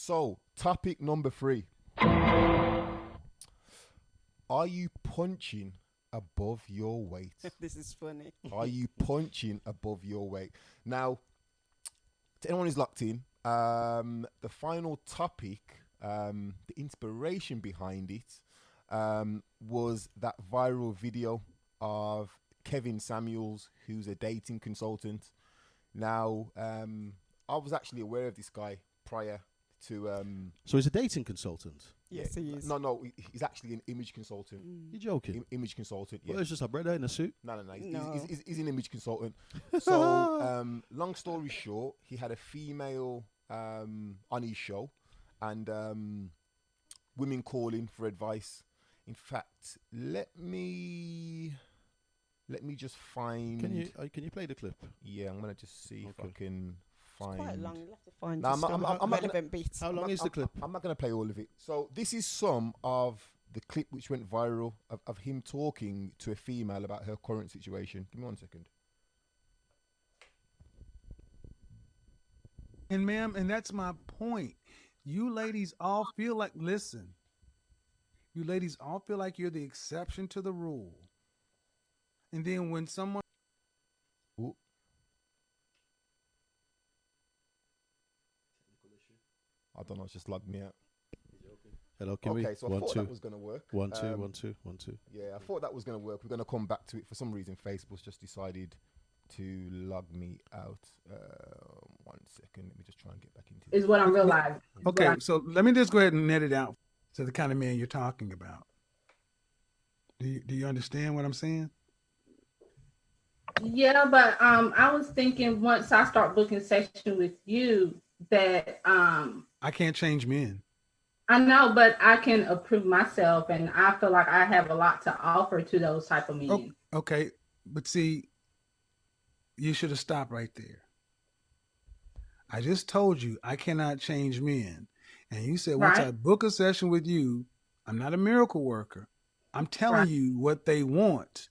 So, topic number 3. Are you punching above your weight? This is funny. Are you punching above your weight? Now, to anyone who's locked in, the final topic, the inspiration behind it, was that viral video of Kevin Samuels, who's a dating consultant. Now, I was actually aware of this guy prior to. So he's a dating consultant. Yes, he is. No, he's actually an image consultant. You're joking. Image consultant. Yeah. Well, it's just a brother in a suit. No. No. He's an image consultant. So, long story short, he had a female on his show, and women calling for advice. In fact, let me just find. Can you play the clip? Yeah, I'm gonna just see if I can find. It's quite long. You'll have to find No, just I'm not gonna- relevant beats. How long is the clip? I'm not going to play all of it. So this is some of the clip which went viral of him talking to a female about her current situation. Give me 1 second. And ma'am, and that's my point. You ladies all feel like, listen, you ladies all feel like you're the exception to the rule. And then when someone, Ooh. I don't know, it's just logged me out. Hello, can we? Okay, so I One, thought two. that was going to work. 1 2 1 2 1 2. Yeah, I thought that was going to work. We're going to come back to it. For some reason, Facebook's just decided to log me out. 1 second. Let me just try and get back into it. Is what I'm realizing. okay, so let me just go ahead and net it out to the kind of man you're talking about. Do you understand what I'm saying? Yeah, but I was thinking once I start booking session with you that I can't change men. I know, but I can approve myself, and I feel like I have a lot to offer to those type of men. Okay, but see, you should have stopped right there. I just told you I cannot change men. And you said, once Right. I book a session with you, I'm not a miracle worker. I'm telling Right. you what they want.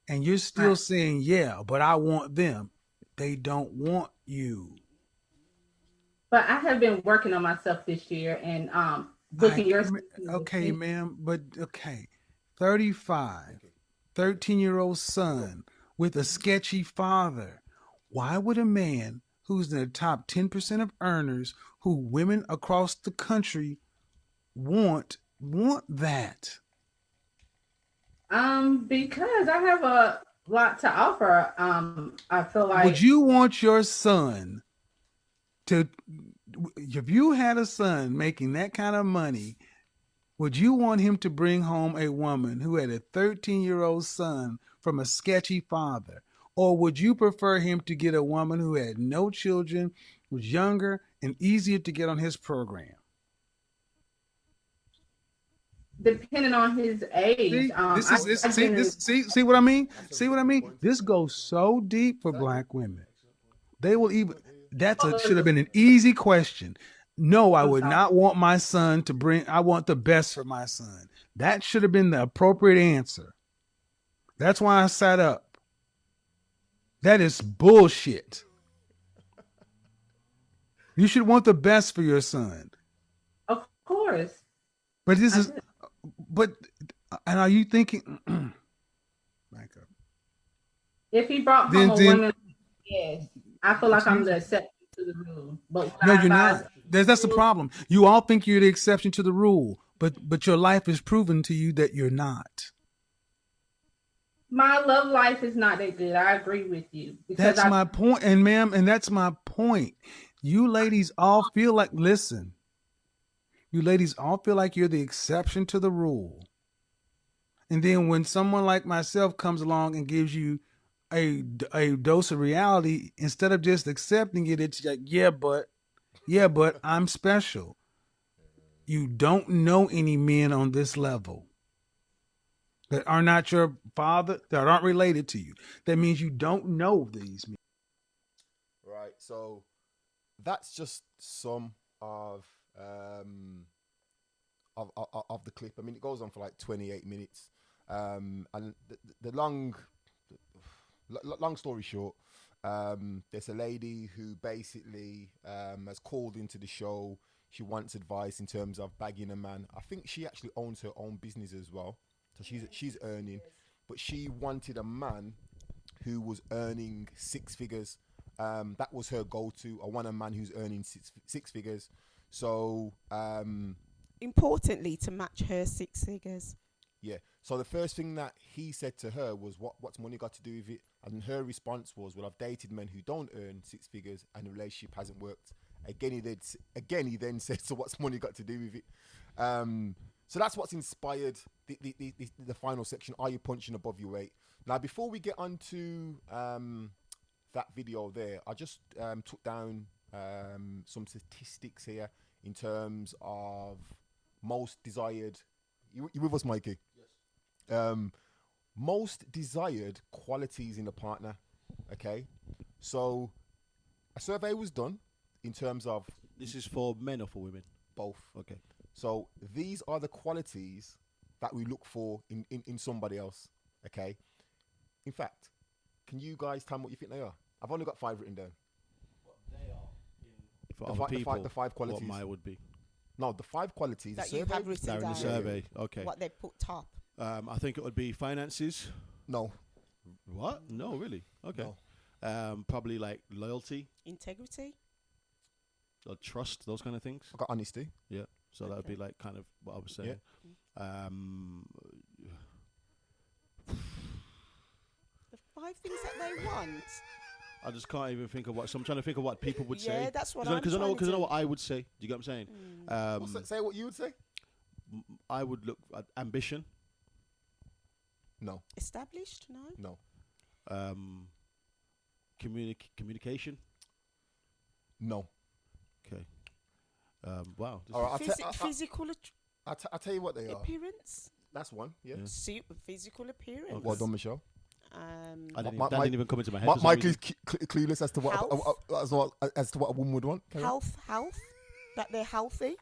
And you're still Right. saying, yeah, but I want them. They don't want you. But I have been working on myself this year and booking your session with Okay, you. ma'am, but okay. 35, 13-year-old son with a sketchy father. Why would a man who's in the top 10% of earners who women across the country want that? Because I have a lot to offer. I feel like Would you want your son to, if you had a son making that kind of money, would you want him to bring home a woman who had a 13-year-old son from a sketchy father? Or would you prefer him to get a woman who had no children, was younger, and easier to get on his program? depending on his age. See what I mean? See what I mean? This goes so deep for black women. They will even, should have been an easy question. No, I would not want my son to bring, I want the best for my son. That should have been the appropriate answer. That's why I sat up. That is bullshit. You should want the best for your son. Of course. But and are you thinking, back up. If he brought home a woman, yes, I feel like I'm the exception to the rule. But No, you're not. That's the problem. You all think you're the exception to the rule, but your life is proven to you that you're not. My love life is not that good. I agree with you. That's my point, and ma'am, and that's my point. You ladies all feel like, listen, you ladies all feel like you're the exception to the rule. And then when someone like myself comes along and gives you a dose of reality, instead of just accepting it, it's like, yeah, but I'm special. You don't know any men on this level that are not your father, that aren't related to you. That means you don't know these men. Right. So that's just some of the clip. I mean, it goes on for like 28 minutes. And the long story short, there's a lady who basically has called into the show. she wants advice in terms of bagging a man. I think she actually owns her own business as well, so she's earning, but she wanted a man who was earning six figures. That was her go-to. I want a man who's earning six figures. So Importantly, to match her 6 figures. yeah. So the first thing that he said to her was, "What's money got to do with it?" And her response was, "Well, I've dated men who don't earn six figures, and the relationship hasn't worked." Again, he then said, "So what's money got to do with it?" So that's what's inspired the final section. Are you punching above your weight? Now, before we get on to that video there, I just took down some statistics here in terms of most desired. You with us, Mikey? Yes. Most desired qualities in a partner. Okay, so a survey was done in terms of This is for men or for women? both. Okay. So these are the qualities that we look for in somebody else. Okay. In fact, can you guys tell me what you think they are? I've only got 5 written down. For The other fi- the fi- people, the 5 qualities. what mine would be. No, the 5 qualities. That the you survey? have written They're in the down. survey. Okay. What they put top. I think it would be finances. No. What? No, really? Okay. No. Probably like loyalty Integrity. or trust, those kind of things. I got honesty. Yeah. So that would be Okay. like kind of what I was saying. The 5 things that they want. I just can't even think of what. So I'm trying to think of what people would say. Yeah, that's what Because I know, trying because I to know do. what I would say. Do you get what I'm saying? Say what you would say. I would look at ambition. No. Established? No. No. Communication. No. Okay. Wow. This All right. Physical I'll tell you what they are. appearance. That's one. Yeah. Physical appearance. Okay. Well done, Michelle. I didn't, Mike- that didn't even come into my head. for some Mike reason. is clueless as to what as to what a woman would want. Carry on. Health. That they're healthy.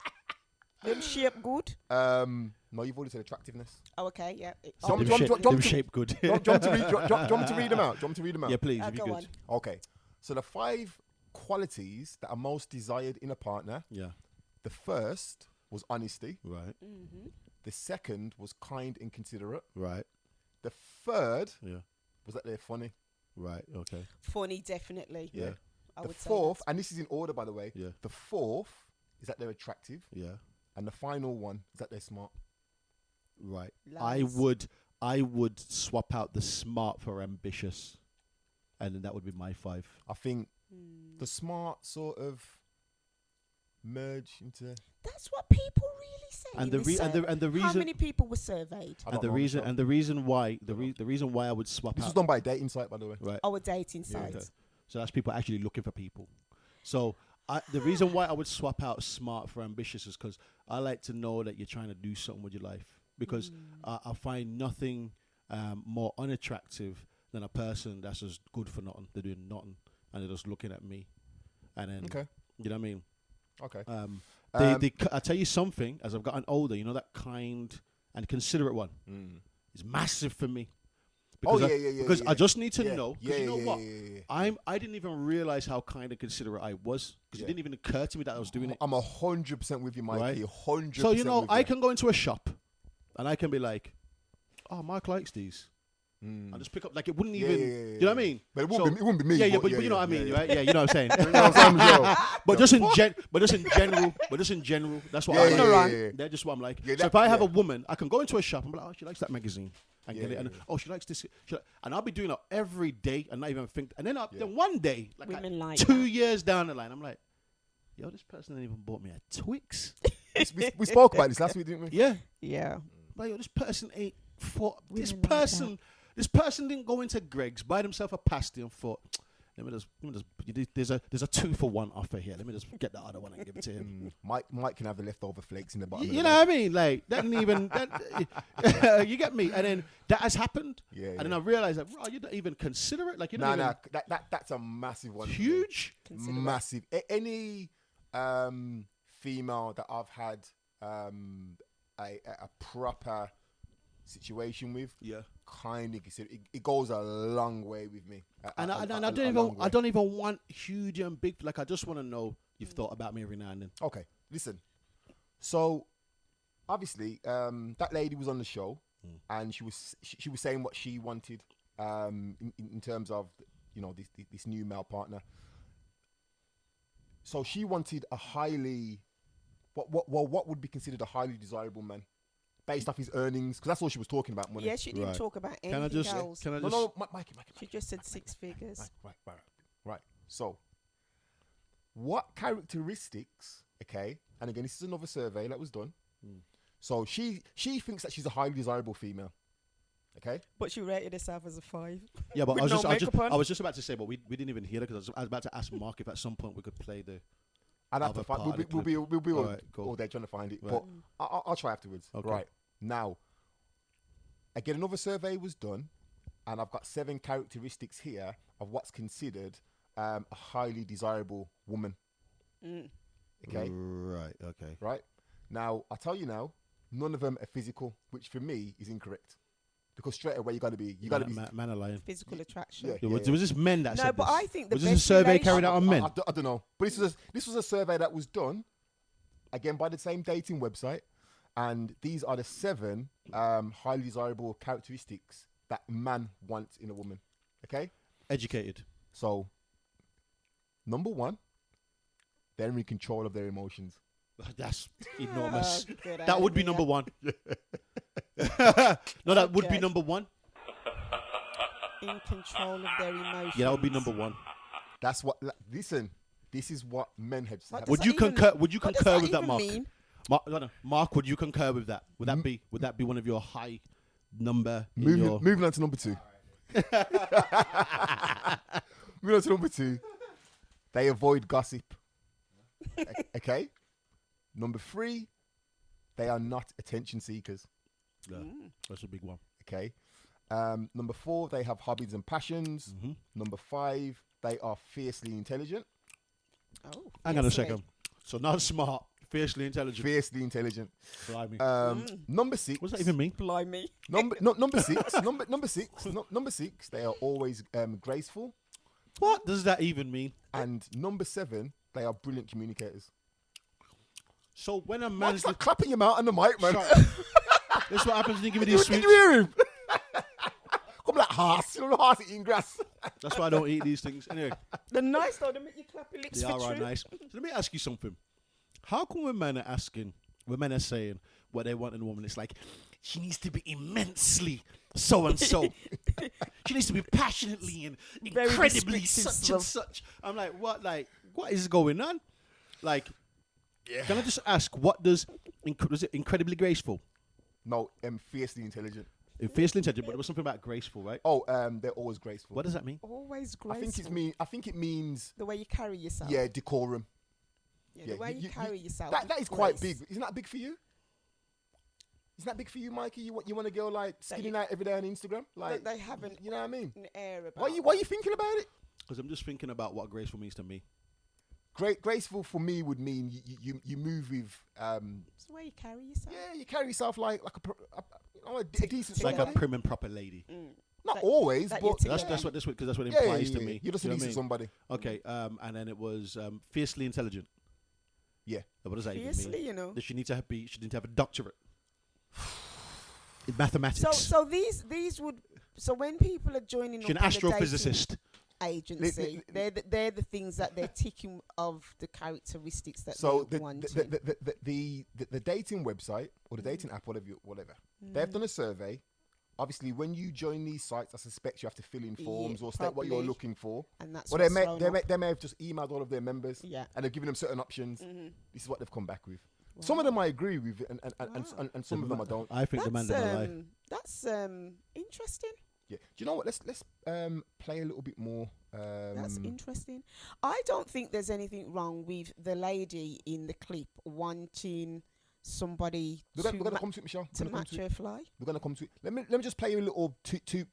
Them shape good. No, you've already said attractiveness. Oh, okay, yeah. So Them jump- shape- jump- them jump to- shape good. Do you want me to read? Do you want me to read them out? Do you want me to read them out? Yeah, please, if you Go could. on. Okay. So the 5 qualities that are most desired in a partner. Yeah. The first was honesty. Right. Mm-hmm. The second was kind and considerate. Right. The third Yeah. was that they're funny. Right. Okay. Funny, definitely. Yeah. I The would say fourth, and this is in order, by the way. Yeah. The fourth is that they're attractive, Yeah. and the final one is that they're smart. Right. Lies. I would swap out the smart for ambitious, and then that would be my 5. I think Mm. the smart sort of merge into. That's what people really say. And in the this re- and survey. the How reason many people were surveyed? I and don't the know, reason Michelle. and the reason why the reason why I would swap This was out. done by a dating site, by the way. Right. Oh, a dating Yeah. site. Okay. So that's people actually looking for people. So the reason why I would swap out smart for ambitious is because I like to know that you're trying to do something with your life. Because I find nothing more unattractive than a person that's just good for nothing. They're doing nothing and they're just looking at me. And then, Okay. you know what I mean? Okay. I tell you something, as I've gotten older, you know, that kind and considerate one is massive for me. Because Because I just need to know. Because you know what? I didn't even realize how kind and considerate I was. Because Yeah. it didn't even occur to me that I was doing it. I'm 100% with you, Mikey. Right. 100%. So, you know, with I can go into a shop and I can be like, oh, Mark likes these. Mm. I just pick up, like, it wouldn't Yeah, even, yeah, yeah, you know what I yeah. mean? But it wouldn't be me. Yeah, but you know what I mean, right? Yeah, you know what I'm saying? You know what I'm saying, Michelle? But just in general, that's what Yeah, I yeah, like. yeah, yeah. They're just what I'm like. Yeah, So that- if I have yeah. a woman, I can go into a shop and be like, oh, she likes that magazine. And Yeah, get it. yeah, And yeah. oh, she likes this. And I'll be doing it every day and not even think. And then, Yeah. then one day, like Women like 2 that. years down the line, I'm like, yo, this person ain't even bought me a Twix. we spoke about this last week, didn't we? Yeah. Yeah. Like, yo, this person ain't for this Women like person. This person didn't go into Greg's, buy themselves a pasty and thought, let me just there's a 2-for-1 offer here. Let me just get the other one and give it to him. Mike can have the leftover flakes in the bottom. You know what I mean? Like, that didn't even, you get me? And then that has happened. Yeah, And then yeah. I realized that, bro, you don't even consider it. Like, you know, Nah, that's a massive one. for me. huge. Consider it. Massive. Any female that I've had a proper situation with, Yeah. kind of consider it goes a long way with me. And I long way. don't even want huge and big. Like, I just want to know you've thought about me every now and then. Okay, listen. So, obviously, that lady was on the show, and she was saying what she wanted, in terms of, you know, this new male partner. So she wanted a highly, what would be considered a highly desirable man, based off his earnings, because that's all she was talking about, money. Yeah, she didn't Right. talk about Can I anything just? else. Can I No, just? no, Mikey. She just said 6 figures. Right. So, what characteristics? Okay, and again, this is another survey that was done. So she thinks that she's a highly desirable female. Okay, But she rated herself as a 5. Yeah, but With no makeup on. I was just about to say, but we didn't even hear it because I was about to ask Mark if at some point we could play the. I'd have to Other find. part of the We'll be all, Alright, cool. all day trying to find it, Right. but I'll try afterwards. Okay. Right now, again, another survey was done, and I've got 7 characteristics here of what's considered a highly desirable woman. Okay, Right. Okay. right now, I'll tell you now, none of them are physical, which for me is incorrect, because straight away you got to be Man alive. Physical attraction. Yeah. Yeah, was this men that No, said but this? I think the was this a best survey relation- carried out on men? I don't know, but this was a survey that was done again by the same dating website, and these are the 7 highly desirable characteristics that man wants in a woman. Okay, Educated. so number 1, they're in control of their emotions. That's enormous. Oh, get That out would of be here. number 1. No, that would be Okay. number 1. In control of their emotions. Yeah, that would be number 1. That's what. Listen, this is what men have. What have does Would that you even- concur? Would you what does concur that with that, even Mark? mean? Mark, would you concur with that? Would that be one of your high number in moving, your? moving on to number 2. Moving on to number 2. They avoid gossip. Okay. Number 3, they are not attention seekers. Yeah, that's a big one. Okay. Number 4, they have hobbies and passions. Mm-hmm. Number 5, they are fiercely intelligent. Oh, Hang on a fiercely. second. So not smart, fiercely intelligent. Fiercely intelligent. Blimey. Number 6. what does that even mean? Blimey. Number 6. Number 6. They are always graceful. What does that even mean? And number 7, they are brilliant communicators. So when a Man, man's stop clapping your mouth on the mic, man. this is what happens when you give me Did these you sweets. hear him? Come like horse. You know the horse eating grass. That's why I don't eat these things. Anyway, They're nice though. They make you clap your lips they for are true. nice. So let me ask you something. How come when men are asking, when men are saying what they want in a woman, it's like, she needs to be immensely so and so. She needs to be passionately and Very incredibly descriptive such and stuff. such. I'm like, what is going on? Like, can I just ask, what does was it incredibly graceful? No, fiercely intelligent. Fiercely intelligent, but there was something about graceful, right? Oh, they're always graceful. What does that mean? Always I graceful. think it means the way you carry yourself. yeah, decorum. Yeah, the way you carry yourself. That is quite grace. big. Isn't that big for you? Isn't that big for you, Mikey? You want to go like skinny night every day on Instagram? Like they haven't. You know what I mean? An air about. Why are you thinking about it? Because I'm just thinking about what graceful means to me. Graceful for me would mean you move with It's the way you carry yourself. yeah, you carry yourself like a decent It's like a somebody. prim and proper lady. Not That- always, that but you're That's what this because that's what it yeah, implies to yeah. me. You're just a You know what I decent mean? somebody. Okay, and then it was fiercely intelligent. Yeah. What does that even Fiercely, mean? you know. Does she need to have she need to have a doctorate in mathematics? So these would. So when people are joining She's an up on a dating astrophysicist. agency, they're the things that they're ticking of the characteristics that So they the want. the dating website or the dating app, whatever, they've done a survey. Obviously, when you join these sites, I suspect you have to fill in forms or state what you're probably. looking for. And that's Well, what's thrown up. they may have just emailed all of their members, Yeah. and they've given them certain options. This is what they've come back with. Some of them I agree with, and some of them I don't. I think the man did not lie. That's interesting. Yeah. Do you know what? Let's play a little bit more. That's interesting. I don't think there's anything wrong with the lady in the clip wanting somebody We're gonna come to it, Michelle. to match her fly. We're gonna come to it. Let me just play you a little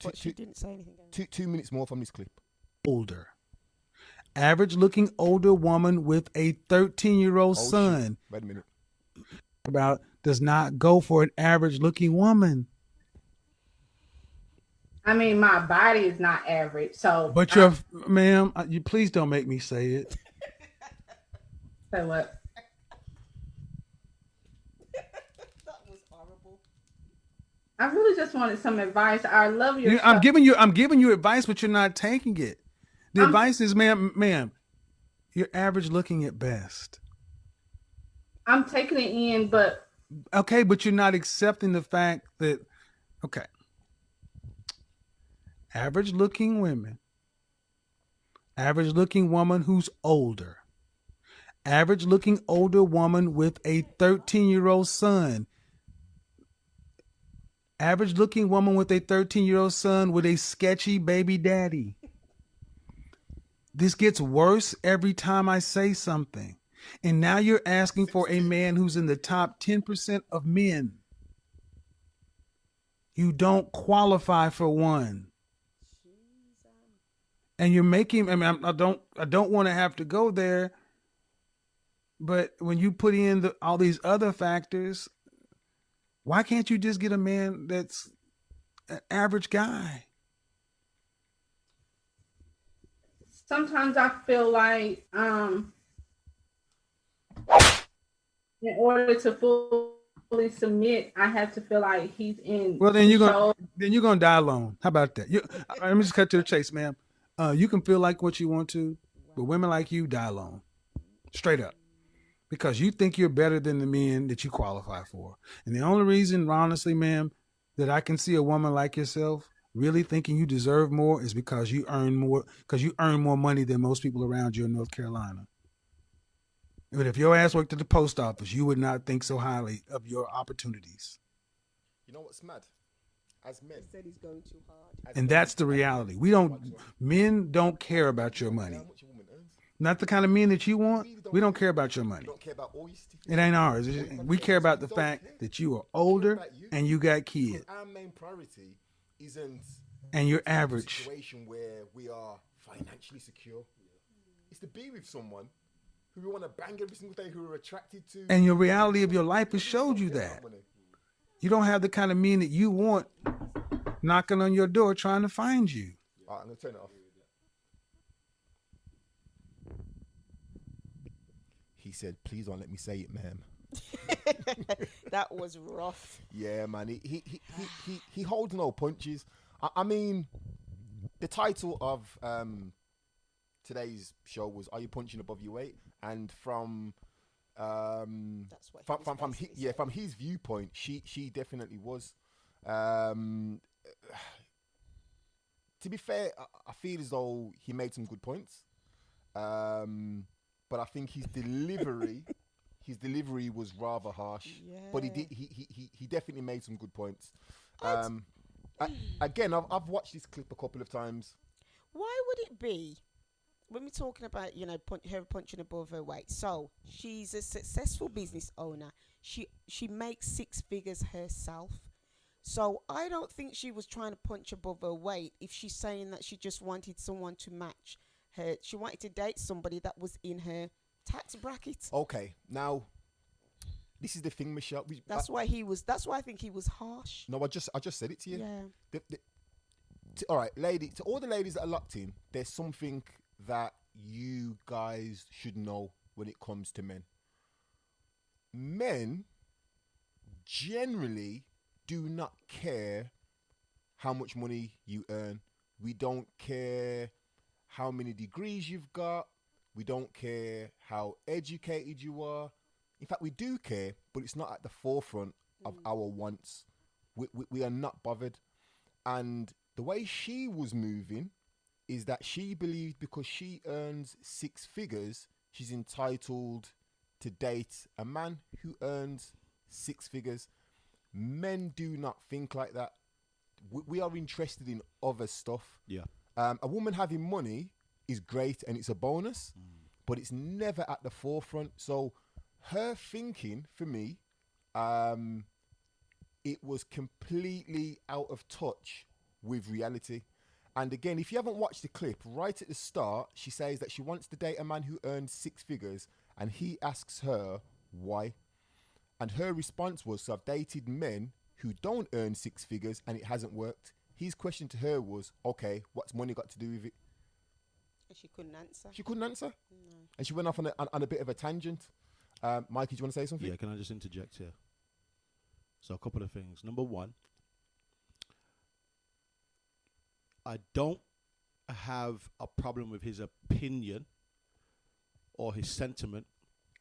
But she didn't say anything. else. 2 minutes more from this clip. Older. Average looking older woman with a 13-year-old Oh, shit. son Wait a minute. about does not go for an average looking woman. I mean, my body is not average, so. But you're, ma'am, you please don't make me say it. Say what? I really just wanted some advice. I love your I'm stuff. giving you advice, but you're not taking it. The I'm- advice is, ma'am, you're average looking at best. I'm taking it in, but Okay, but you're not accepting the fact that, okay, average looking women, average looking woman who's older, average looking older woman with a 13-year-old son, average looking woman with a 13-year-old son with a sketchy baby daddy. This gets worse every time I say something. And now you're asking for a man who's in the top 10% of men. You don't qualify for one. And you're making, I don't want to have to go there, but when you put in all these other factors, why can't you just get a man that's an average guy? sometimes I feel like in order to fully submit, I have to feel like he's in Well, then you're control. gonna die alone. How about that? Let me just cut to the chase, ma'am. You can feel like what you want to, but women like you die alone, straight up, because you think you're better than the men that you qualify for. And the only reason, honestly, ma'am, that I can see a woman like yourself really thinking you deserve more is because you earn more money than most people around you in North Carolina. But if your ass worked at the post office, you would not think so highly of your opportunities. You know what's mad? As men, He said he's going too hard. And that's the reality. Men don't care about your money. how much a woman earns. Not the kind of men that you want. We don't care about your money. We don't care about all your statistics. It ain't ours. We care about the fact that you are older and you got kids Because our main priority isn't and you're a average. situation where we are financially secure. It's to be with someone who we want to bang every single day, who we're attracted to. And your reality of your life has showed you that. You don't have the kind of men that you want knocking on your door trying to find you. All right, I'm going to turn it off. He said, please don't let me say it, ma'am. That was rough. Yeah, man. He holds no punches. I mean, the title of today's show was "Are you punching above your weight?" And from That's what from his viewpoint, she definitely was. To be fair, I feel as though he made some good points. But I think his delivery was rather harsh. Yeah. But he definitely made some good points. Again, I've watched this clip a couple of times. Why would it be when we're talking about her punching above her weight? So she's a successful business owner. She makes six figures herself. So I don't think she was trying to punch above her weight if she's saying that she just wanted someone to match her. She wanted to date somebody that was in her tax bracket. Okay, now this is the thing, Michelle. That's why I think he was harsh. No, I just said it to you. Yeah. All right, to all the ladies that are locked in, there's something that you guys should know when it comes to men. Men generally do not care how much money you earn. We don't care how many degrees you've got. We don't care how educated you are. In fact, we do care, but it's not at the forefront of our wants. We are not bothered. And the way she was moving is that she believed because she earns six figures, she's entitled to date a man who earns six figures. Men do not think like that. We are interested in other stuff. Yeah. A woman having money is great and it's a bonus, but it's never at the forefront. So her thinking, for me, it was completely out of touch with reality. And again, if you haven't watched the clip, right at the start, she says that she wants to date a man who earns six figures, and he asks her why. And her response was, so I've dated men who don't earn six figures and it hasn't worked. His question to her was, okay, what's money got to do with it? And she couldn't answer. She couldn't answer. No. And she went off on a bit of a tangent. Mikey, do you want to say something? Yeah, can I just interject here? So a couple of things. Number one, I don't have a problem with his opinion or his sentiment.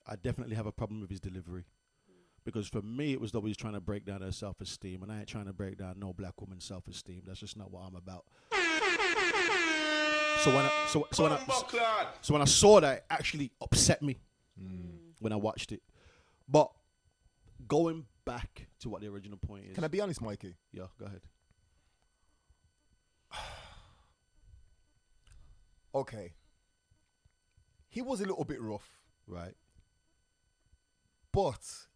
I definitely have a problem with his delivery. Because for me, it was always trying to break down her self-esteem, and I ain't trying to break down no black woman's self-esteem. That's just not what I'm about. So when I saw that, it actually upset me when I watched it. But going back to what the original point is. Can I be honest, Mikey? Yeah, go ahead. Okay. He was a little bit rough, Right. but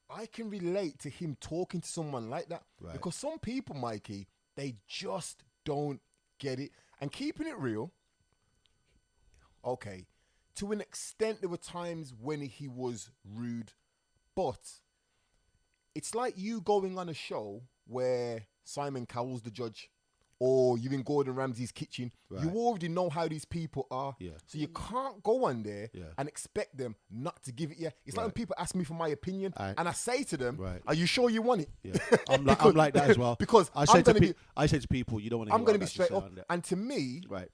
I can relate to him talking to someone like that. Right. Because some people, Mikey, they just don't get it. And keeping it real, okay, to an extent, there were times when he was rude, but it's like you going on a show where Simon Cowell's the judge, or you're in Gordon Ramsay's kitchen. Right. You already know how these people are. Yeah. So you can't go on there Yeah. and expect them not to give it you. It's like when Right. people ask me for my opinion, Aye. and I say to them, Right. are you sure you want it? Yeah. I'm like that as well. Because I I'm say to gonna be- I say to people, you don't want to. I'm going to be straight up. And to me, Right.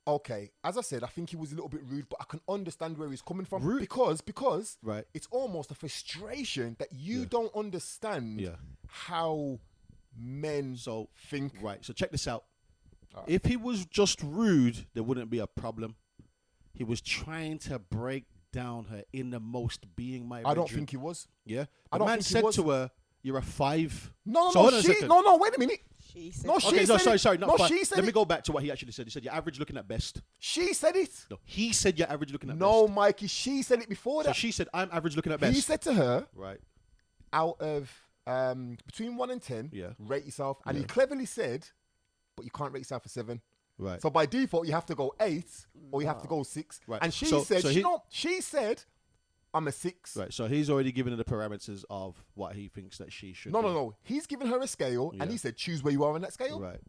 okay, as I said, I think he was a little bit rude, but I can understand where he's coming from. Rude? Because Right. it's almost a frustration that you Yeah. don't understand Yeah. how men So think. Right. So check this out. Alright. If he was just rude, there wouldn't be a problem. He was trying to break down her innermost being. My I don't brethren. think he was. Yeah. I The don't man think he said was. to her, "You're a 5." No, So no, hold on a she. second. No, wait a minute. She said No, she Okay, no, said sorry, it. not No, five. she said Let me it. go back to what he actually said. He said, "You're average looking at best." She said it. No, he said you're average looking at No, best. Mikey, she said it before So that. she said, "I'm average looking at best." He said to her, Right. out of between 1 and 10, Yeah. rate yourself. And he Yeah. cleverly said, but you can't rate yourself a 7. Right. So by default, you have to go 8 or you have to go 6. Right. And she So- said, so she, he- no, she said, I'm a 6. Right. So he's already given her the parameters of what he thinks that she should. No, be. no, no. He's given her a scale and Yeah. he said, choose where you are on that scale. Right.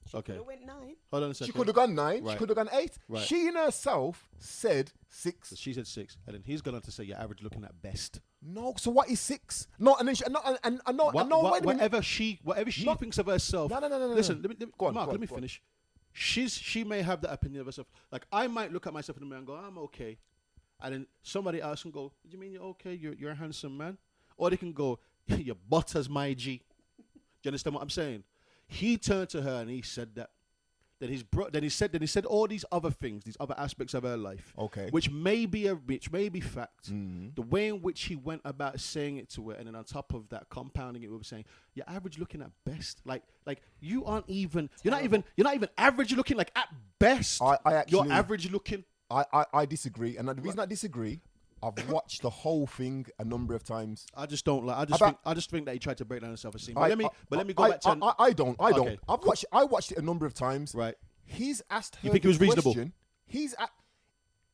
she Okay. could've went 9. Hold on a second. She could have gone 9. She Right. could have gone 8. Right. She in herself said 6. So she said 6, and then he's gone on to say you're average looking at best. No, so what is 6? No, and then she, no, and no, What- no, what- wait a minute. whatever she No. thinks of herself. No. Listen, let me, Go on, Mark, go on, let me go on. finish. She may have that opinion of herself. Like I might look at myself in the mirror and go, I'm okay, and then somebody else can go, "Do you mean you're okay? You're a handsome man," or they can go, "Your butters, my G." Do you understand what I'm saying? He turned to her and he said that. Then he said all these other things, these other aspects of her life, Okay. which may be fact. Mhm. The way in which he went about saying it to her, and then on top of that, compounding it with saying, "You're average looking at best." Like you aren't even. You're not even average looking. Like at best, I actually- you're average looking. I disagree. And the reason I disagree, I've watched the whole thing a number of times. I just don't like. I just think that he tried to break down his self-esteem. But let me go back to. I don't. Okay. I watched it a number of times. Right. He's asked her. You think the it was reasonable? question.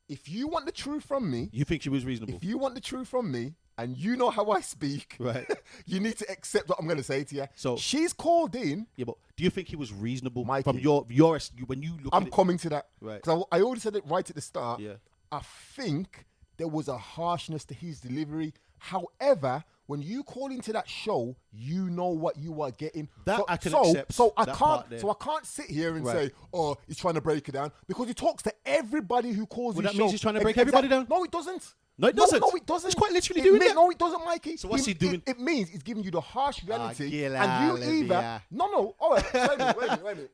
If you want the truth from me, You think she was reasonable? if you want the truth from me, and you know how I speak, Right. you need to accept what I'm going to say to you. So- she's called in. Yeah, but do you think he was reasonable Mikey. from when you look I'm at it? coming to that. Right. Because I already said it right at the start. Yeah. I think there was a harshness to his delivery. However, when you call into that show, you know what you are getting. That I can accept, So I that part can't. there. So I can't sit here and Right. say, "Oh, he's trying to break it down," because he talks to everybody who calls Well, his that show. means he's trying to break everybody down? No, it doesn't. No, it doesn't. No, it doesn't. He's quite literally doing that. No, it doesn't, Mikey. So what's he doing? It means he's giving you the harsh reality, Gila, and you either Olivia. no. All right, wait a minute.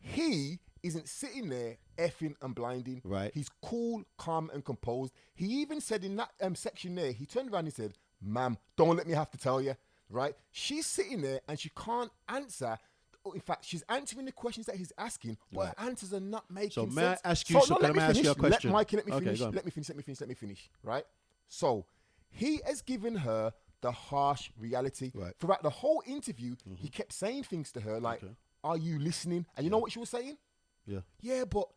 He isn't sitting there effing and blinding. Right. He's cool, calm, and composed. He even said in that section there, he turned around and said, "Ma'am, don't let me have to tell you." Right? She's sitting there and she can't answer. In fact, she's answering the questions that he's asking, but her answers are not making So sense. may I ask you? So no, can let me I ask you a finish. question? Mikey, let me Okay, finish. go on. Let me finish. Right? So he has given her the harsh reality. Right. Throughout the whole interview, he kept saying things to her like, Okay. "Are you listening?" And you know what she was saying? Yeah. Yeah, but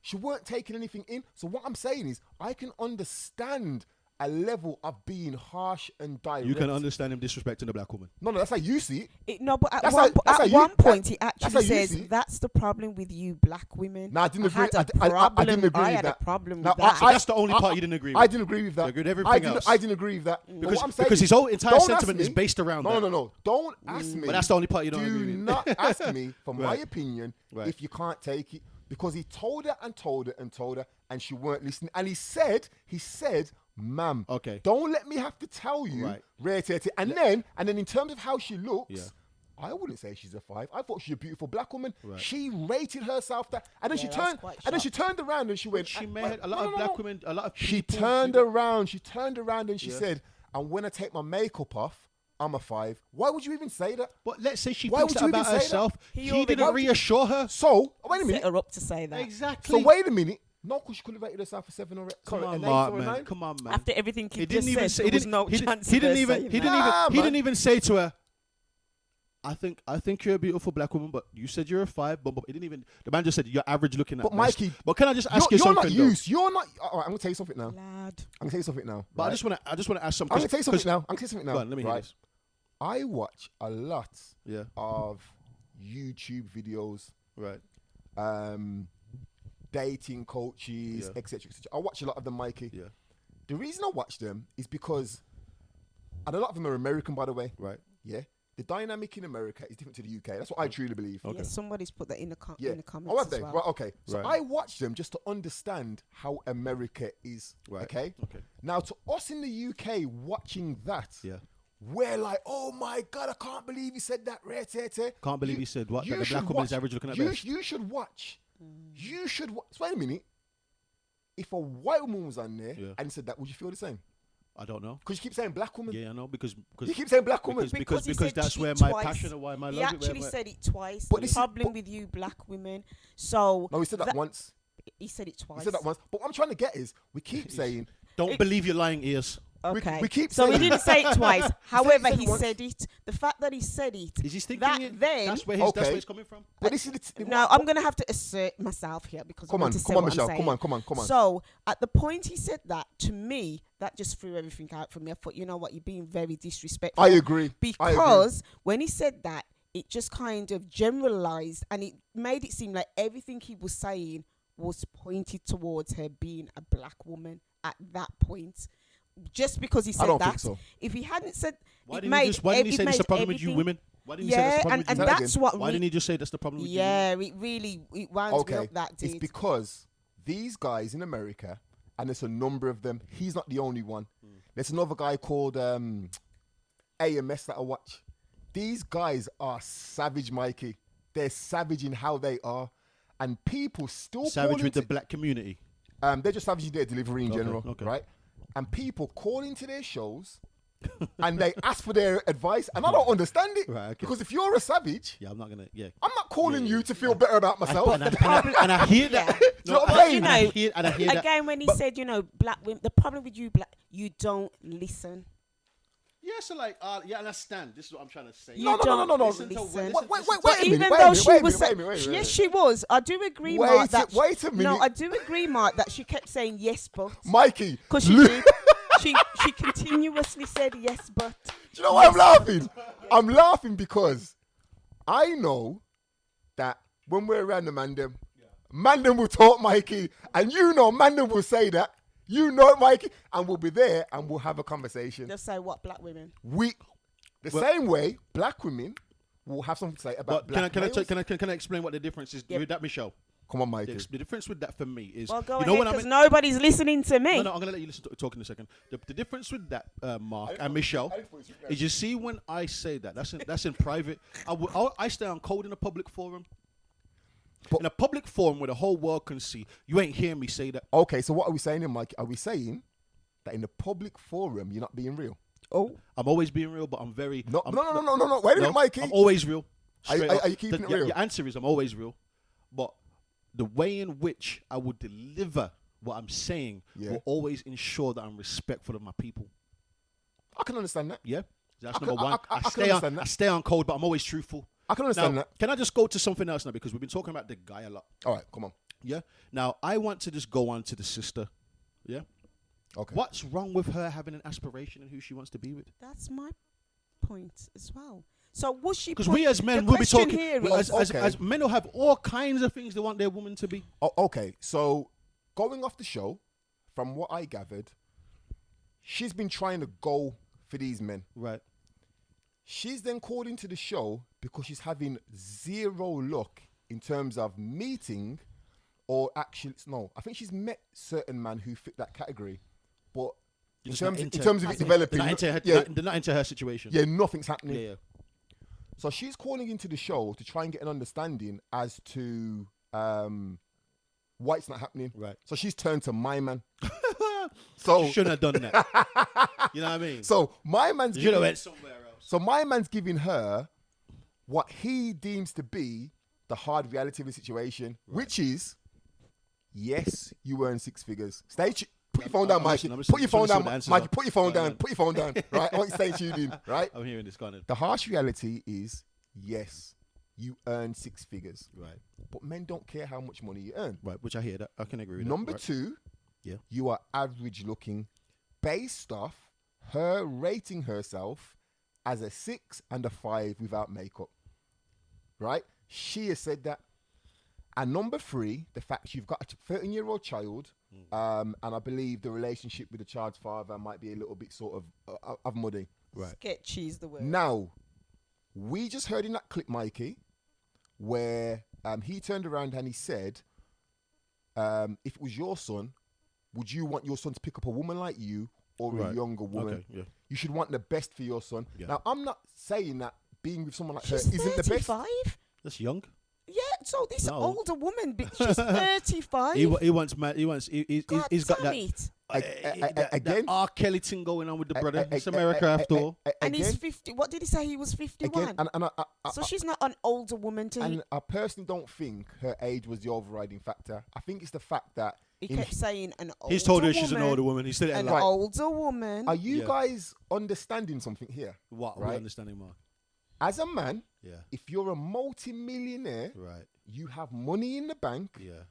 she weren't taking anything in. So what I'm saying is, I can understand a level of being harsh and direct. You can understand him disrespecting a black woman. No, that's how you see it. No, but at That's one, how- that's how at you- one point, he that's how actually you says, see it. that's the problem with you black women. No, I didn't agree. Had a I problem. didn't agree I with had that. a problem Now, with that. So that's the only part you didn't agree with. I didn't agree with that. You agreed with everything else. I didn't agree with that. But Because, what I'm saying because his is, whole entire don't ask sentiment is me- based around No, that. no, no. Don't ask me. But that's the only part you don't agree Do with. not ask me for my Right. opinion Right. if you can't take it, because he told her and told her and told her, and she weren't listening. And he said, ma'am, Okay. don't let me have to tell you, Right. and then in terms of how she looks. Yeah. I wouldn't say she's a 5. I thought she's a beautiful black woman. Right. She rated herself that, and then Yeah, she that's turned, quite and then she sharp. turned around and she went. She "Ah, made a no, lot no, of no, black no." women, a lot of She people turned do that. around. She turned around and she Yeah. said, "And when I take my makeup off, I'm a 5." Why would you even say that? But let's say she Why thinks would that you about even say that? herself. He He already- didn't reassure her. So wait a Set minute. her up to say that. Exactly. So wait a minute. No, because she could have rated herself a 7 or Come sorry, on, an 8 Mark, or a man. 9. Come on, man. After everything he He didn't just even said, say. there He was didn't. no He chance he of didn't her even. saying He that. didn't even. Nah, He man. didn't even say to her. I think you're a beautiful black woman, but you said you're a 5. But he didn't even. The man just said you're average looking at But best. Mikey, But can I just ask You're you not something? though? used. You're not. All right, I'm gonna tell you something now. Lad. I'm gonna tell you something now. But right? I just want to ask something. I'm gonna tell you something 'cause- now. I'm gonna tell you something now. Go on, let me hear right? this. I watch a lot Yeah. of YouTube videos, Right. dating coaches, Yeah. etc. I watch a lot of them, Mikey. Yeah. The reason I watch them is because, and a lot of them are American, by the way. Right. Yeah, the dynamic in America is different to the UK. That's what I truly believe. Okay. Yeah, somebody's put that in the, Yeah. in the comments Oh, have as they? well. Right. Okay. So Right. I watch them just to understand how America is. Right. Okay. Okay. Now, to us in the UK, watching that, Yeah. we're like, oh my God, I can't believe he said that. Can't believe he said what? That the should black woman is watch- average looking at you, best. You should watch. You should watch. So wait a minute. If a white woman was on there Yeah. and said that, would you feel the same? I don't know. Because you keep saying black woman. Yeah, I know because You keep saying black woman. because he said that's it where my twice. passion and why my He love. actually said it twice. But the this is- problem but- with you black women. So No, he said that once. he said it twice. He said that once. But what I'm trying to get is, we keep saying, Don't believe your lying ears. Okay. we keep so he saying- didn't say it twice. However, said it he once. said it. The fact that he said it. Is he thinking that it? then? That's where that's Okay. where it's coming from. but this is No, I'm gonna have to assert myself here because Come I on, want to say come on, what I'm Michelle. saying. Come on. So at the point he said that to me, that just threw everything out for me. I thought, you know what, you're being very disrespectful. I agree. Because when he said that, it just kind of generalized and it made it seem like everything he was saying was pointed towards her being a black woman at that point. Just because he said don't that, think so. if he hadn't said, Why it didn't made he just? Why didn't he it say that's the made problem with you everything- women? Why didn't he say that's Yeah, the problem and with you Say that that's again. what. Why didn't he just say that's the problem with you women? Yeah, it really it wound me Okay. up. That It's did. because these guys in America, and there's a number of them, he's not the only one. There's another guy called AMS that I watch. These guys are savage, Mikey. They're savage in how they are. And people still Savage call with the into- black community. they're just savage in their delivery in Okay, general, okay. right? And people call into their shows and they ask for their advice, and I don't understand it. Right, okay. Because if you're a savage, Yeah, I'm not gonna. Yeah. I'm not calling Yeah, you to feel better about myself. And I hear that. Do you know what I'm I- saying? and I You know, hear that. Again, when he said, you know, black women, the problem with you black, you don't listen. Yeah, so like, yeah, and I stand. This is what I'm trying to say. You No. don't Listen to- listen. listen- Wait listen a But minute, even wait a though minute, she wait a was minute, saying, wait a minute. yes, she was. I do agree, Wait Mark. a- That wait a No, minute. I do agree, Mark, that she kept saying yes, but Mikey, because she do did. She continuously said yes, but. you know why I'm laughing? I'm laughing because I know that when we're around the man them will talk, Mikey, and you know man them will say that. You know it, Mikey, and we'll be there and we'll have a conversation. Just say what black women. Same way, black women will have something to say about But black males. can I explain what the difference is Yep. with that, Michelle? Come on, Mikey. The difference with that for me is, Well, go you know ahead, when I'm because nobody's listening to me. No, I'm gonna let you listen to talk in a second. The difference with that, Mark and Michelle, is you see when I say that, that's in private. I stay on code in a public forum. But- In a public forum where the whole world can see, you ain't hearing me say that. Okay, so what are we saying here, Mikey? Are we saying that in the public forum you're not being real? Oh, I'm always being real, but I'm very No. I'm, Wait a minute, Mikey. I'm always real. Are you- Straight up. are you keeping it Your- real? Your answer is I'm always real, but the way in which I would deliver what I'm saying Yeah. will always ensure that I'm respectful of my people. I can understand that. Yeah, that's I can- number one. I can stay on. understand that. I stay on code, but I'm always truthful. I can understand Now, that. can I just go to something else now because we've been talking about the guy a lot. All right, come on. Yeah. Now I want to just go on to the sister. Yeah. Okay. What's wrong with her having an aspiration and who she wants to be with? That's my point as well. So was she? Because we as men the will be question talking. here well, is- as men will have all kinds of things they want their woman to be. Oh, okay, so going off the show, from what I gathered, she's been trying to go for these men. Right. She's then called into the show because she's having zero luck in terms of meeting, or actually, no, I think she's met certain men who fit that category, but in terms of it developing, They're not into her situation. yeah, nothing's happening. Yeah. So she's calling into the show to try and get an understanding as to why it's not happening. Right. So she's turned to my man. So Shouldn't have done that. You know what I mean? so my man's You should have giving, went somewhere else. so my man's giving her what he deems to be the hard reality of the situation, which is, yes, you earn six figures. Put your phone down, Mikey. Put your phone down, Mikey. Put your phone down. Put your phone down. Right? I want you to stay tuned in. Right? I'm hearing this kind of. The harsh reality is, yes, you earn six figures, Right. but men don't care how much money you earn. Right. Which I hear that. I can agree with Number that. two, Yeah. you are average looking based off her rating herself as a 6 and a 5 without makeup. Right? She has said that. And number three, the fact you've got a 13-year-old child, and I believe the relationship with the child's father might be a little bit sort of muddy. Right. Sketchy is the word. Now, we just heard in that clip, Mikey, where he turned around and he said, if it was your son, would you want your son to pick up a woman like you or a Right. younger woman? Okay. Yeah. You should want the best for your son. Yeah. Now, I'm not saying that being with someone like She's her isn't the best. 35. That's young. Yeah, so this No. older woman, she's 35. He wants man. He wants. He's got damn that. it. Again, that R. Kelly thing going on with the brother. a- It's a- America after all. And he's again, 50. What did he say? He was 51. again, and So she's not an older woman to him. and I personally don't think her age was the overriding factor. I think it's the fact that He in- kept saying an older He's told her woman. she's an older woman. He said it a An lot. older woman. are you Yeah. guys understanding something here? What? Right. We understanding, Mark. As a man, Yeah. if you're a multi-millionaire, Right. you have money in the bank, Yeah.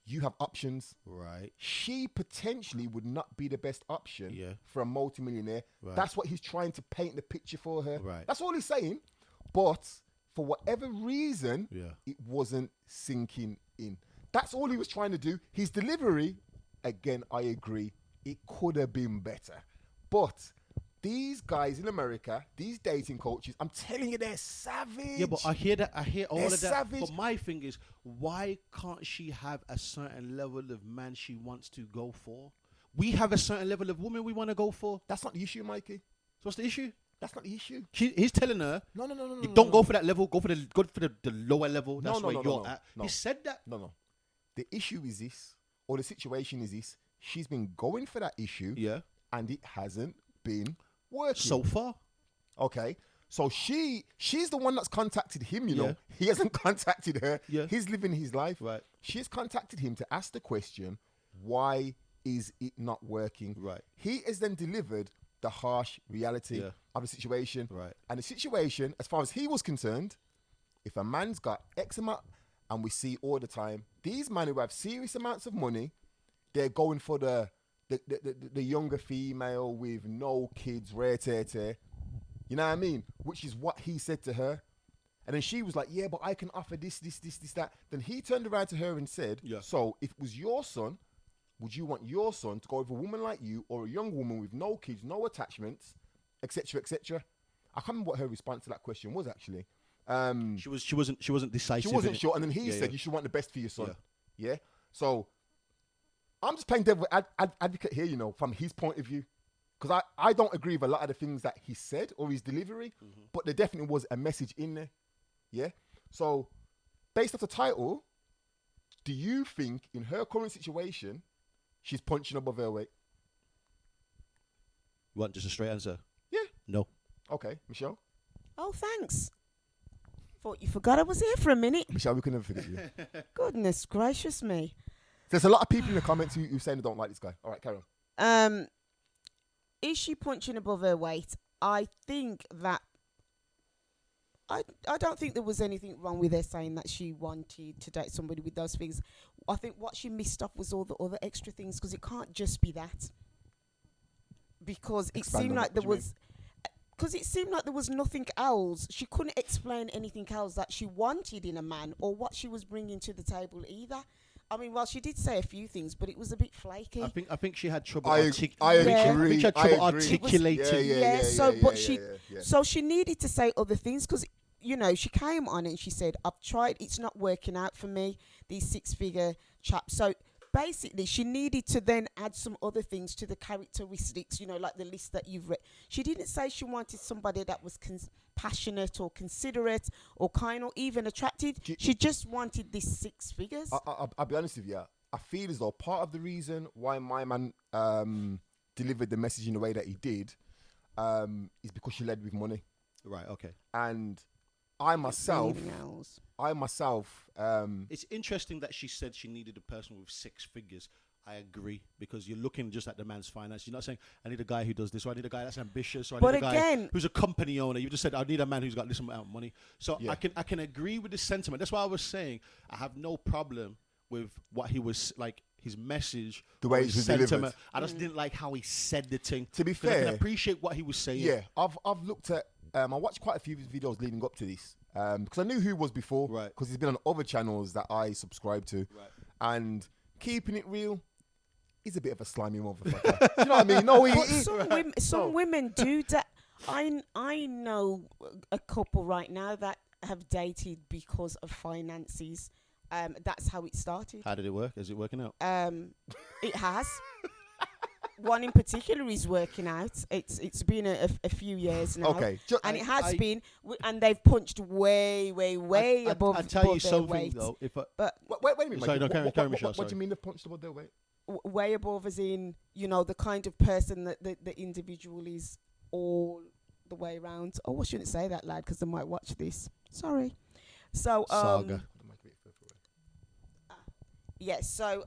you have options. Right. She potentially would not be the best option Yeah. for a multi-millionaire. Right. That's what he's trying to paint the picture for her. Right. That's all he's saying. But for whatever reason, Yeah. it wasn't sinking in. That's all he was trying to do. His delivery, again, I agree, it could have been better. But these guys in America, these dating coaches, I'm telling you, they're savage. Yeah, but I hear that. I hear all They're of that. savage. But my thing is, why can't she have a certain level of man she wants to go for? We have a certain level of woman we want to go for. That's not the issue, Mikey. So what's the issue? That's not the issue. He's telling her, No. you don't go for that level. Go for the lower level. That's No, where no, you're no, at. no. He said that. No. The issue is this, or the situation is this. She's been going for that issue, Yeah. and it hasn't been working. So far. Okay. So she's the one that's contacted him, you know. Yeah. He hasn't contacted her. Yeah. He's living his life. Right. She's contacted him to ask the question, why is it not working? Right. He has then delivered the harsh reality Yeah. of the situation. Right. And the situation, as far as he was concerned, if a man's got X amount, and we see all the time, these men who have serious amounts of money, they're going for the younger female with no kids, rare tear. You know what I mean? Which is what he said to her. And then she was like, yeah, but I can offer this, that. Then he turned around to her and said, Yeah. so if it was your son, would you want your son to go with a woman like you or a young woman with no kids, no attachments, etc., etc.? I can't remember what her response to that question was actually. She wasn't decisive. She wasn't innit? sure, and then he Yeah, said yeah. you should want the best for your son. Yeah. So I'm just playing devil advocate here, you know, from his point of view, because I don't agree with a lot of the things that he said or his delivery, but there definitely was a message in there. Yeah. So based off the title, do you think in her current situation she's punching above her weight? You want just a straight answer? Yeah. No. Okay, Michelle. Oh, thanks. Thought you forgot I was here for a minute. Michelle, we can never forget you. Goodness gracious me. There's a lot of people in the comments who saying they don't like this guy. All right, carry on. Is she punching above her weight? I think that I don't think there was anything wrong with her saying that she wanted to date somebody with those figures. I think what she missed off was all the other extra things, because it can't just be that. because it Expand seemed on like that. there What do you was. Because it seemed like there was nothing else. She couldn't explain anything else that she wanted in a man or what she was bringing to the table either. I mean, well, she did say a few things, but it was a bit flaky. I think she had trouble. I Yeah. agree. I think she had trouble I agree. articulating. Yeah, so, but she- yeah. So she needed to say other things because, you know, she came on and she said, I've tried, it's not working out for me, these 6-figure chaps. So basically, she needed to then add some other things to the characteristics, you know, like the list that you've read. She didn't say she wanted somebody that was passionate or considerate or kind or even attractive. Do you- She just wanted these 6 figures. I'll be honest with you. I feel as though part of the reason why my man delivered the message in the way that he did is because she led with money. Right. Okay. And I myself, Anything else. It's interesting that she said she needed a person with 6 figures. I agree, because you're looking just at the man's finance. You're not saying I need a guy who does this, or I need a guy that's ambitious, or I But need a guy again- who's a company owner. You just said I need a man who's got this amount of money. So Yeah. I can agree with the sentiment. That's why I was saying I have no problem with what he was like, his message, The or way his it was delivered. sentiment. I just didn't like how he said the thing. To be 'Cause I can fair, appreciate what he was saying. yeah, I've looked at. I watched quite a few videos leading up to this because I knew who he was before. Right. Because he's been on other channels that I subscribe to. Right. And keeping it real, he's a bit of a slimy motherfucker. Do you know what I mean? No, But he some women do that. I know a couple right now that have dated because of finances. That's how it started. How did it work? Is it working out? It has. One in particular is working out. It's been a few years now. Okay. And it has I- been, and they've punched way above. I tell you above their something weight. though. If I, But Wait a minute. Sorry, Mikey. no, carry on, Michelle, What sorry. do you mean they've punched above their weight? way above, as in, you know, the kind of person that the individual is all the way around. Oh, I shouldn't say that, lad, because they might watch this. Sorry. So Saga. yes, so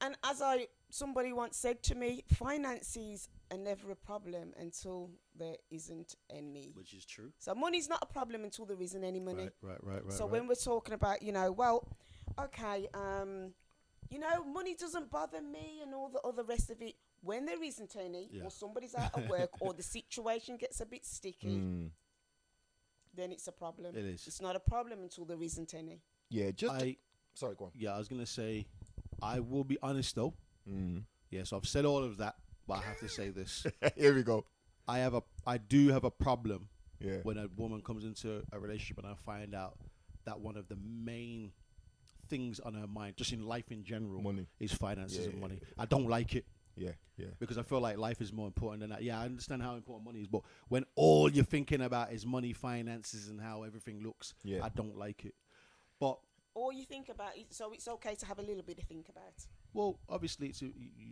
and as somebody once said to me, finances are never a problem until there isn't any. Which is true. So money's not a problem until there isn't any money. Right. So when we're talking about, you know, well, okay, you know, money doesn't bother me and all the other rest of it. When there isn't any, Yeah. or somebody's out of work, or the situation gets a bit sticky, then it's a problem. It is. It's not a problem until there isn't any. Yeah, just. I Sorry, go on. yeah, I was gonna say, I will be honest though. Yeah, so I've said all of that, but I have to say this: Here we go. I do have a problem Yeah. when a woman comes into a relationship and I find out that one of the main things on her mind, just in life in general, Money. is finances Yeah, and yeah, money. I don't like it. Yeah. Because I feel like life is more important than that. Yeah, I understand how important money is, but when all you're thinking about is money, finances, and how everything looks, Yeah. I don't like it. But Or you think about it, so it's okay to have a little bit to think about. well, obviously,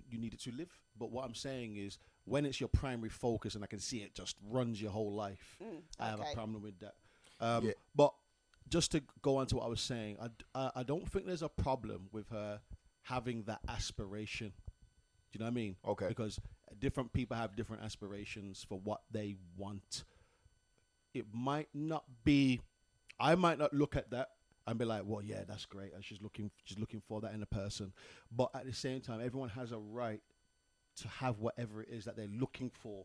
you need it to live. But what I'm saying is, when it's your primary focus, and I can see it just runs your whole life, I have a okay. problem with that. Yeah. But just to go on to what I was saying, I don't think there's a problem with her having that aspiration. Do you know what I mean? Okay. Because different people have different aspirations for what they want. It might not be, I might not look at that and be like, well, yeah, that's great. And she's looking for that in a person. But at the same time, everyone has a right to have whatever it is that they're looking for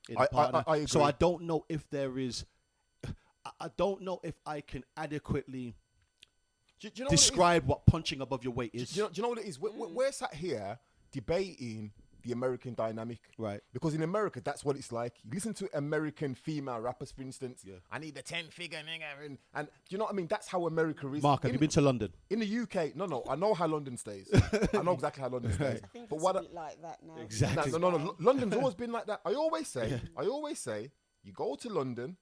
in a partner. I So agree. I don't know if there is, I don't know if I can adequately Do you know what it is? describe what punching above your weight is. Do you know what it is? We're sat here debating the American dynamic. Right. Because in America, that's what it's like. You listen to American female rappers, for instance. Yeah. I need a 10-figure nigga. And do you know what I mean? That's how America is. Mark, have in, you been to London? in the UK, no. I know how London stays. I know exactly how London stays. I think But it's what a bit like that now. Exactly. No. London's always been like that. I always say, you go to London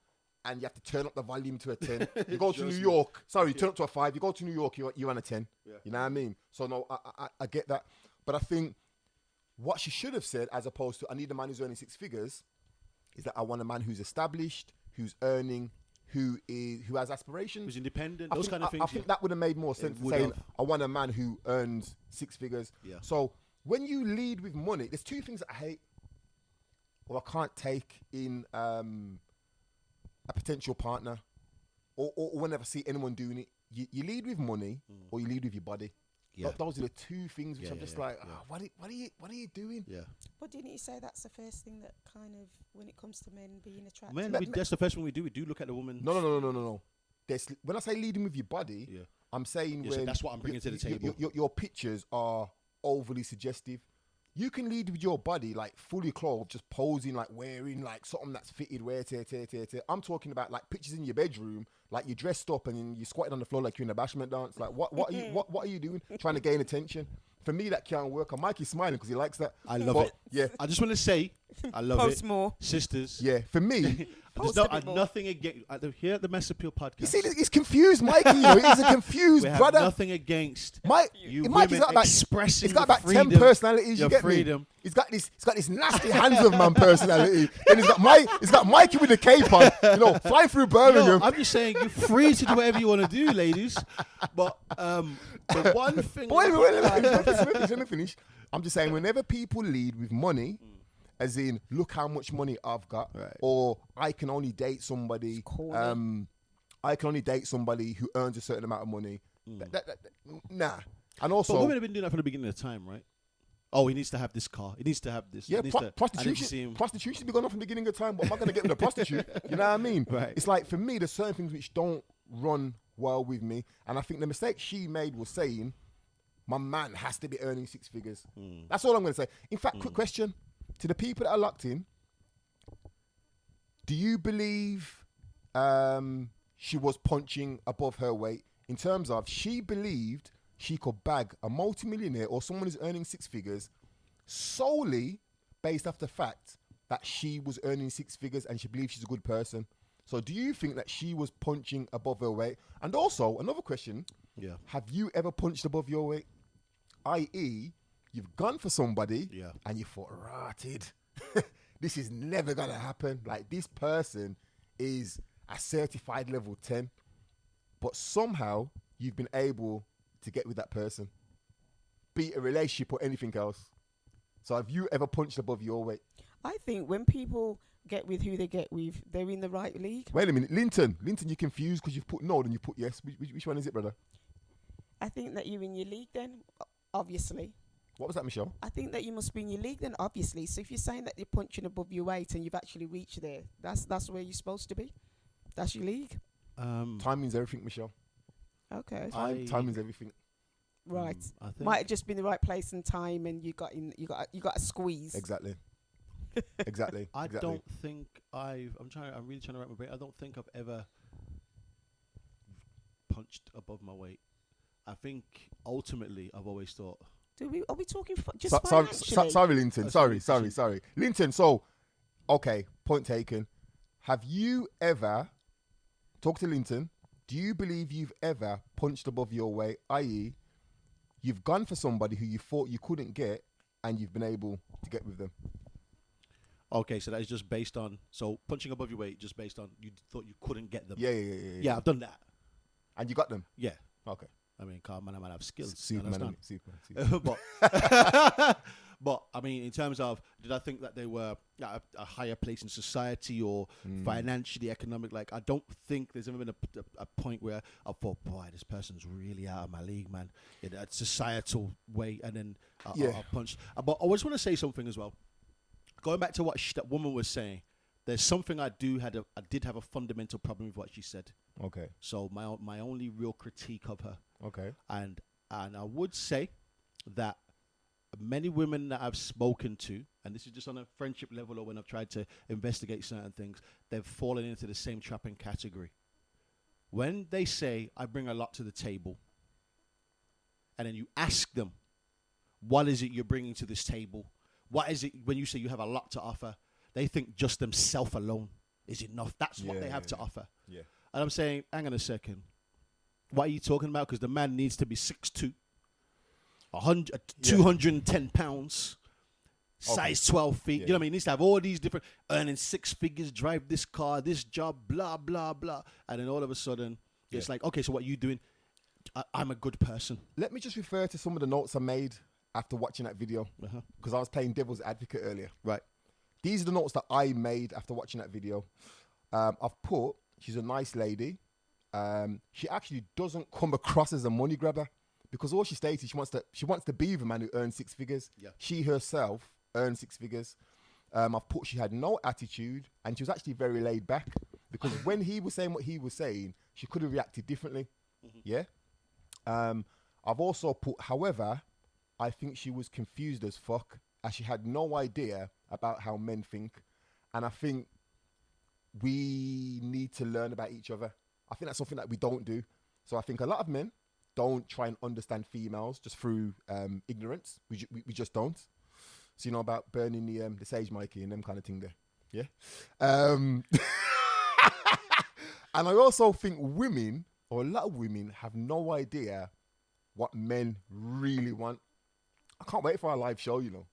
and you have to turn up the volume to a 10. You go to New York. Sorry, you turn up to a 5. You go to New York, you're on a 10. You know what I mean? So, no, I get that. But I think what she should have said, as opposed to, I need a man who's earning 6 figures, is that I want a man who's established, who's earning, who has aspirations. Who's independent, I those think- kind of things. I think that would have made more sense than would saying, have. I want a man who earns 6 figures. Yeah. So when you lead with money, there's 2 things that I hate or I can't take in a potential partner or whenever I see anyone doing it. You lead with money or you lead with your body. Yeah. Those are the two things which Yeah, I'm just yeah, like, yeah. "Oh, what are you doing? Yeah. But didn't you say that's the first thing that kind of, when it comes to men being attractive? Man, Let me- that's the first thing we do. We do look at the woman. No. When I say leading with your body, Yeah. I'm saying Yeah, so when that's what I'm bringing to the table. Your pictures are overly suggestive. You can lead with your body, like fully clothed, just posing, like wearing like something that's fitted. I'm talking about like pictures in your bedroom, like you're dressed up and you're squatting on the floor like you're in a bashment dance. Like what are you doing? Trying to gain attention. For me, that can't work. And Mikey's smiling because he likes that. I love But, it. Yeah, I just want to say, I love Post it. more. Sisters. yeah. For me, There's Post a bit no, more. nothing against here at the Mess Appeal podcast. you see, he's confused, Mikey. You know, he's a confused we have brother. nothing against Mike, you Mikey's women got about expressing he's got your about 10 freedom, personalities. your You get freedom. me? He's got this nasty hands of man personality. Then he's got Mikey with the cape on, flying through Birmingham. No, I'm just saying you're free to do whatever you want to do, ladies. But the one thing. Wait, let me finish. I'm just saying, whenever people lead with money, as in, look how much money I've got, Right. or I can only date somebody. corny. I can only date somebody who earns a certain amount of money. Nah. And also, But women have been doing that from the beginning of time, right? Oh, he needs to have this car. He needs to have this. yeah, He needs to, I need to see prostitution. him. Prostitution be going on from the beginning of time. What am I going to get with a prostitute? You know what I mean? Right. It's like, for me, there's certain things which don't run well with me. And I think the mistake she made was saying, my man has to be earning 6 figures. That's all I'm going to say. In fact, quick question to the people that are locked in. Do you believe she was punching above her weight in terms of she believed she could bag a multimillionaire or someone who's earning 6 figures solely based off the fact that she was earning 6 figures and she believes she's a good person? So do you think that she was punching above her weight? And also, another question, Yeah. have you ever punched above your weight? I.e., you've gone for somebody Yeah. and you thought, rotted. This is never going to happen. Like, this person is a certified level 10, but somehow you've been able to get with that person, be it a relationship or anything else. So have you ever punched above your weight? I think when people get with who they get with, they're in the right league. Wait a minute, Linton, you're confused because you've put no and you put yes. Which one is it, brother? I think that you're in your league then, obviously. What was that, Michelle? I think that you must be in your league then, obviously. So if you're saying that you're punching above your weight and you've actually reached there, that's where you're supposed to be. That's your league. Time means everything, Michelle. Okay. Time means everything. Right. I think Might have just been the right place and time, and you got a squeeze. Exactly. Exactly. I exactly. don't think I'm really trying to wrap my brain. I don't think I've ever punched above my weight. I think ultimately I've always thought, Are we talking just Sorry, financially? sorry, Linton. Oh, Sorry. Linton, so, okay, point taken. Have you ever, talk to Linton, do you believe you've ever punched above your weight, i.e., you've gone for somebody who you thought you couldn't get and you've been able to get with them? okay, so that is just based on punching above your weight, just based on you thought you couldn't get them. Yeah. Yeah, I've done that. And you got them? Yeah, Okay. I mean, man, I might have skills. you Superman, understand? super. but I mean, in terms of, did I think that they were a higher place in society or financially, economic? Like, I don't think there's ever been a point where I thought, boy, this person's really out of my league, man. In a societal way, and then I punched. But I just want to say something as well. Going back to what that woman was saying, there's something I did have a fundamental problem with what she said. Okay. So my only real critique of her. Okay. And I would say that many women that I've spoken to, and this is just on a friendship level or when I've tried to investigate certain things, they've fallen into the same trapping category. When they say, I bring a lot to the table, and then you ask them, what is it you're bringing to this table? What is it when you say you have a lot to offer? They think just themselves alone is enough. That's what they have to offer. Yeah. And I'm saying, hang on a second. What are you talking about? Because the man needs to be 6'2", 210 pounds, size 12 feet. You know what I mean? He needs to have all these different, earning 6 figures, drive this car, this job, blah, blah, blah. And then all of a sudden, it's like, okay, so what are you doing? I'm a good person. Let me just refer to some of the notes I made after watching that video, because I was playing devil's advocate earlier. Right. These are the notes that I made after watching that video. I've put, she's a nice lady. She actually doesn't come across as a money grabber, because all she stated, she wants to be the man who earns six figures. Yeah. She herself earned six figures. I've put she had no attitude, and she was actually very laid back, because when he was saying what he was saying, she could have reacted differently. Yeah. I've also put, however, I think she was confused as fuck, as she had no idea about how men think, and I think we need to learn about each other. I think that's something that we don't do. So I think a lot of men don't try and understand females just through ignorance. We just don't. So you know about burning the sage Mikey and them kind of thing there. Yeah. And I also think women, or a lot of women, have no idea what men really want. I can't wait for our live show, you know.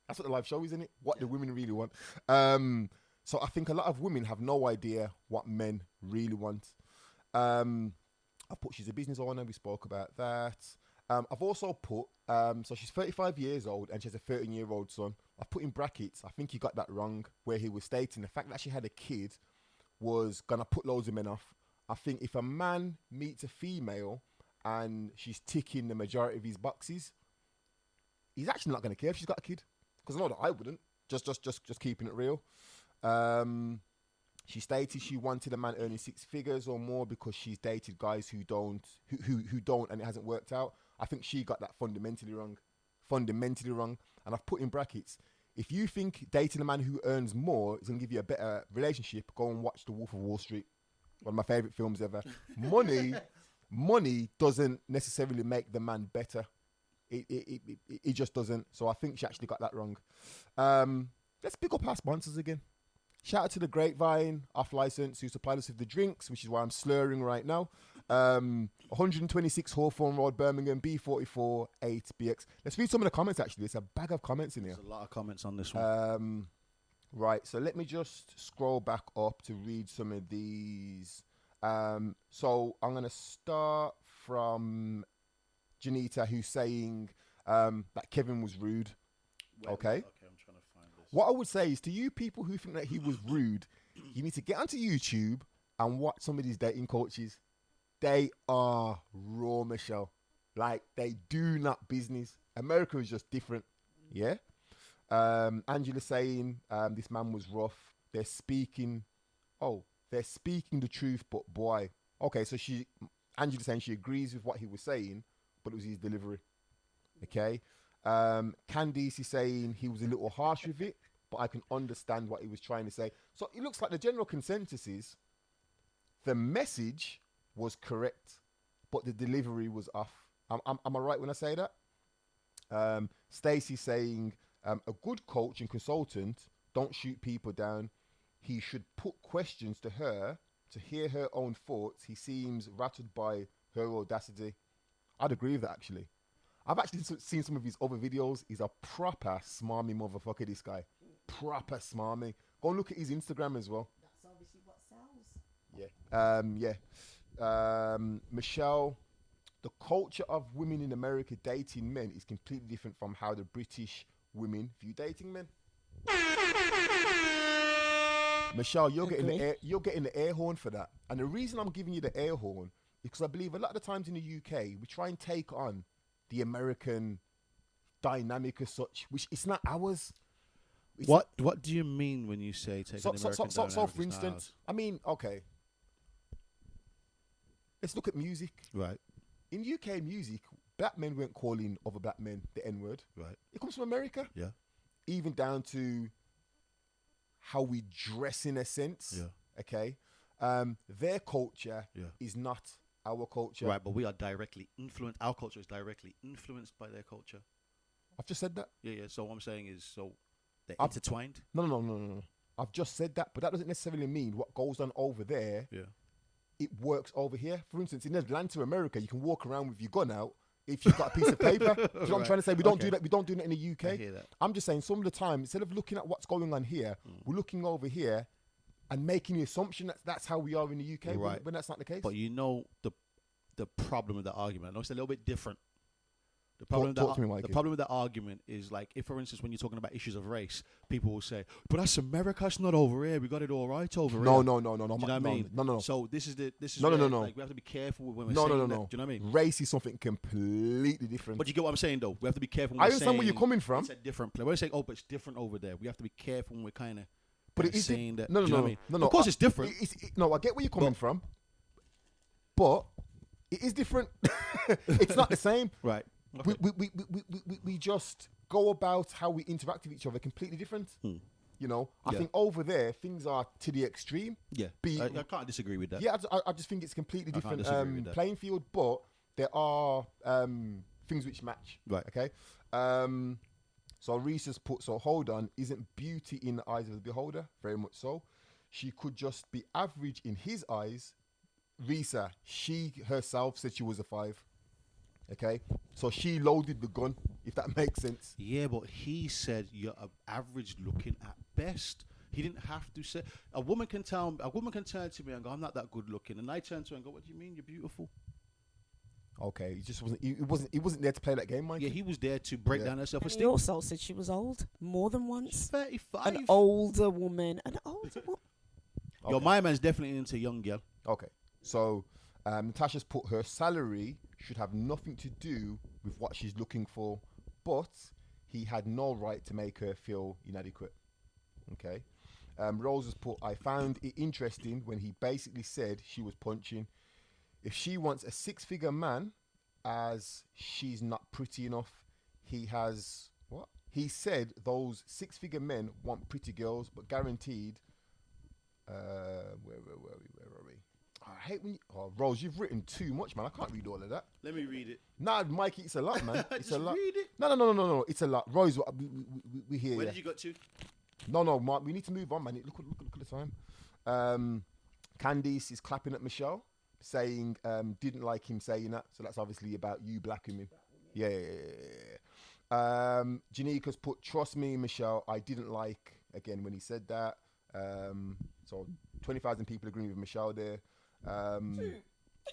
That's what the live show is, isn't it? What the women really want. So I think a lot of women have no idea what men really want. I've put she's a business owner. We spoke about that. I've also put, so she's 35 years old and she has a 13-year-old son. I've put in brackets, I think he got that wrong, where he was stating the fact that she had a kid was going to put loads of men off. I think if a man meets a female and she's ticking the majority of his boxes, he's actually not going to care if she's got a kid. Because I know that I wouldn't. Just keeping it real. She stated she wanted a man earning six figures or more because she's dated guys who don't, and it hasn't worked out. I think she got that fundamentally wrong. And I've put in brackets, if you think dating a man who earns more is going to give you a better relationship, go and watch The Wolf of Wall Street. One of my favorite films ever. Money doesn't necessarily make the man better. It just doesn't. So I think she actually got that wrong. Let's pick up our sponsors again. Shout out to the Grapevine, off license, who supplied us with the drinks, which is why I'm slurring right now. 126 Hawthorne Road, Birmingham, B44 8BX. Let's read some of the comments, actually. There's a bag of comments in here. There's a lot of comments on this one. Right, so let me just scroll back up to read some of these. So I'm going to start from Janita, who's saying that Kevin was rude. Okay, I'm trying to find this. What I would say is, to you people who think that he was rude, you need to get onto YouTube and watch some of these dating coaches. They are raw, Michelle. Like, they do not business. America is just different. Yeah. Angela saying this man was rough. They're speaking the truth, but boy. Okay, so Angela saying she agrees with what he was saying, but it was his delivery. Okay. Candice is saying he was a little harsh with it, but I can understand what he was trying to say. So it looks like the general consensus is the message was correct, but the delivery was off. Am I right when I say that? Stacey saying a good coach and consultant don't shoot people down. He should put questions to her to hear her own thoughts. He seems rattled by her audacity. I'd agree with that, actually. I've actually seen some of his other videos. He's a proper smarmy motherfucker, this guy. Proper smarmy. Go and look at his Instagram as well. That's obviously what sells. Michelle, the culture of women in America dating men is completely different from how the British women view dating men. Michelle, you're getting the air horn for that. And the reason I'm giving you the air horn is because I believe a lot of the times in the UK, we try and take on the American dynamic as such, which it's not ours. What do you mean when you say take an American dynamic? So for instance, I mean, okay, let's look at music. Right. In UK music, black men weren't calling other black men the N-word. Right. It comes from America. Yeah. Even down to how we dress in a sense. Yeah. Okay. Their culture is not our culture. Right, but we are directly influenced. Our culture is directly influenced by their culture. I've just said that. Yeah. So what I'm saying is, they're intertwined. No. I've just said that, but that doesn't necessarily mean what goes on over there. Yeah. It works over here. For instance, in Atlanta, America, you can walk around with your gun out if you've got a piece of paper. Do you know what I'm trying to say? We don't do that. We don't do that in the UK. I hear that. I'm just saying, some of the time, instead of looking at what's going on here, we're looking over here and making the assumption that that's how we are in the UK, when that's not the case. But you know the problem with the argument. I know it's a little bit different, The problem, Talk to me, Mikey. the problem with that argument is like, if for instance, when you're talking about issues of race, people will say, "But that's America. It's not over here. We got it all right over No, here." no. Do you know what I mean? No. So this is No, where, no. Like, we have to be careful when we're No, saying no. that. Do you know what I mean? Race is something completely different. But you get what I'm saying, though. We have to be careful. When I we're understand where you're saying coming from. It's a different place. We're saying, "Oh, but it's different over there." We have to be careful when we're kind of. But it is saying that. no. do you know what I mean? No. Of course, it's different. No, I get where you're coming from, but it is different. It's not the same. Right. Okay. We just go about how we interact with each other completely different. You know, I Yeah. think over there things are to the extreme. Yeah. Be- I can't disagree with that. Yeah, I just think it's completely I can't different disagree with that. playing field, but there are things which match. Right. Okay. So Reese's put, so hold on, isn't beauty in the eyes of the beholder? Very much so. She could just be average in his eyes. Risa, she herself said she was a 5. Okay. So she loaded the gun, if that makes sense. Yeah, but he said you're average looking at best. He didn't have to say. A woman can turn to me and go, "I'm not that good looking," and I turn to her and go, "What do you mean? You're beautiful." Okay, he just wasn't. He wasn't there to play that game, Mike. Yeah, he was there to break Yeah. down her And he self-esteem. also said she was old more than once. 35. An older woman. Yo, my man's definitely into young girl. Okay, so Natasha's put, her salary should have nothing to do with what she's looking for, but he had no right to make her feel inadequate. Okay. Rose has put, I found it interesting when he basically said she was punching. If she wants a 6-figure man, as she's not pretty enough, he has what? He said those 6-figure men want pretty girls, but guaranteed. Where are we? I hate when Rose, you've written too much, man. I can't read all of that. Let me read it. Nah, Mikey, it's a lot, man. It's Just a lot. read it. No. It's a lot. Rose, we hear Where you. did you got to? No, Mark, we need to move on, man. Look at the time. Candice is clapping at Michelle, saying didn't like him saying that. So that's obviously about you blacking him. Yeah. Janika's put, trust me, Michelle, I didn't like, again, when he said that. So 20,000 people agreeing with Michelle there.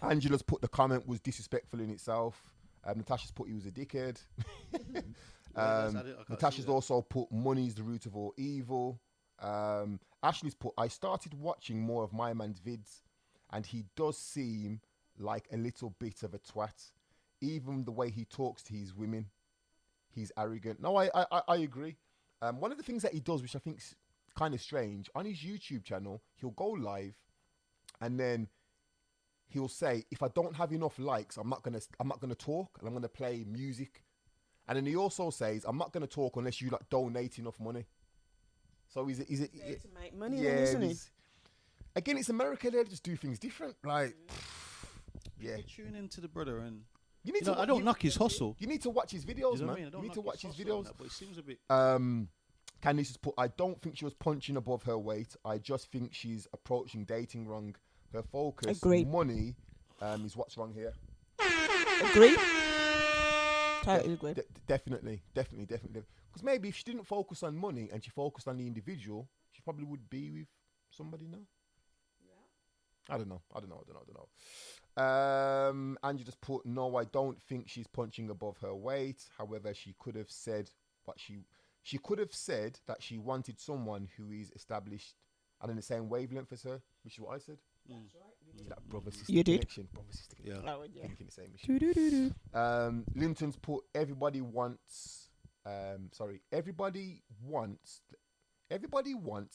Angela's put, the comment was disrespectful in itself. Natasha's put, he was a dickhead. Natasha's also put, money's the root of all evil. Ashley's put, I started watching more of my man's vids, and he does seem like a little bit of a twat. Even the way he talks to his women, he's arrogant. No, I agree. One of the things that he does, which I think's kind of strange, on his YouTube channel, he'll go live, and then he'll say, if I don't have enough likes, I'm not gonna talk, and I'm gonna play music. And then he also says, I'm not gonna talk unless you like donate enough money. So he's There to make money, yeah, then, isn't he? again, it's America. They just do things different. Like, yeah, You tune into the brother and you need you know, to. I don't knock his hustle. You need to watch his videos, You know man. what I mean? I don't You need to knock watch his hustle on videos. that, but it seems a bit. Candice has put, I don't think she was punching above her weight. I just think she's approaching dating wrong. Her focus, Agreed. money, is what's wrong here. Agree? Totally agree. Definitely. Because maybe if she didn't focus on money and she focused on the individual, she probably would be with somebody now. Yeah. I don't know. Angie just put, no, I don't think she's punching above her weight. However, she could have said what she could have said that she wanted someone who is established and in the same wavelength as her, which is what I said. That's right. That brother sister You did. connection. Brother sister connection. Yeah. Oh, yeah. Thinking the same issue. Do-do-do-do. Linton's put, everybody wants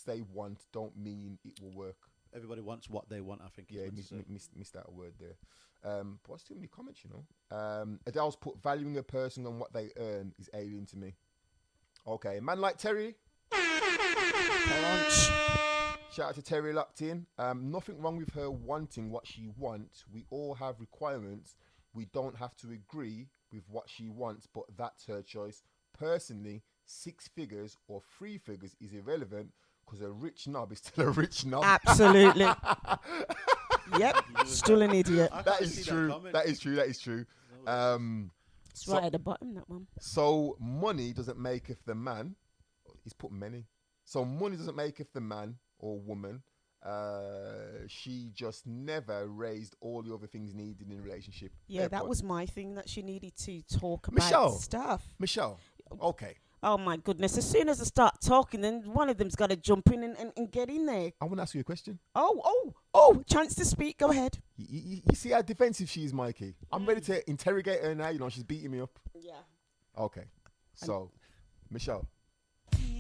they want don't mean it will work. Everybody wants what they want. I think. Yeah, is what to say. missed that word there. But what's too many comments, you know? Adele's put, valuing a person on what they earn is alien to me. Okay, a man like Terry. Shout out to Terry locked in. Nothing wrong with her wanting what she wants. We all have requirements. We don't have to agree with what she wants, but that's her choice. Personally, 6 figures or 3 figures is irrelevant because a rich knob is still a rich knob. Absolutely. Yep. Still an idiot. I That can't is see true. comment. That is true. It's right at the bottom, that one. So money doesn't maketh the man. He's put many. So money doesn't maketh the man or woman. she just never raised all the other things needed in a relationship. Yeah, Fair that point. was my thing, that she needed to talk about Michelle. stuff. Michelle. Okay, Oh my goodness! As soon as I start talking, then one of them's got to jump in and get in there. I want to ask you a question. Oh! Chance to speak. Go ahead. You see how defensive she is, Mikey. I'm ready to interrogate her now. You know, she's beating me up. Yeah. Okay, so Michelle.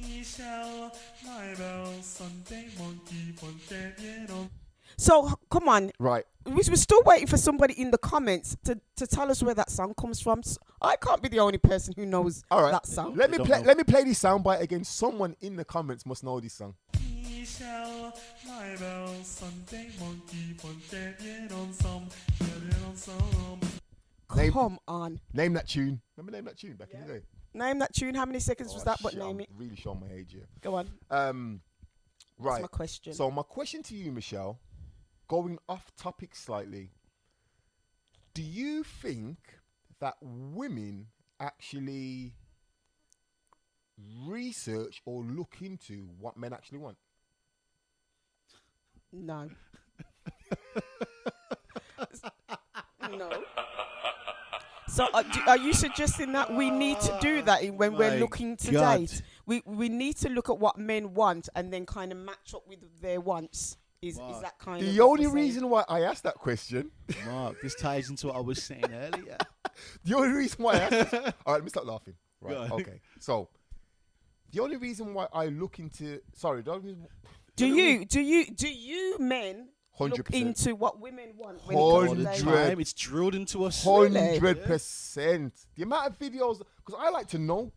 Michelle, my bell, Sunday monkey, Pontiano. So come on, Right. we're still waiting for somebody in the comments to tell us where that song comes from. I can't be the only person who knows All right. that song. Let me don't play. know. Let me play this soundbite again. Someone in the comments must know this song. Michelle, my bell, Sunday monkey, Pontiano, some, on some. Name- Come on, Name that tune. Remember name that tune back in the day. name that tune. How many seconds was Oh, that? But shit, name I'm it. really showing my age here. Go on. That's Right. my question. So my question to you, Michelle, going off topic slightly, do you think that women actually research or look into what men actually want? No. No. So are you suggesting that we need to do that when we're My looking to God. date? We need to look at what men want and then kind of match up with their wants. Is that kind of The what only we're saying? reason why I asked that question, Mark, this ties into what I was saying earlier. the only reason why I asked this, all right, let me stop laughing. Right, Go on. okay. So, the only reason why I look into, sorry, the only reason, Do you men look 100%. into what women want when All it comes the to dating? Hundred. time, it's drilled into us. 100%. The amount of videos, because I like to know.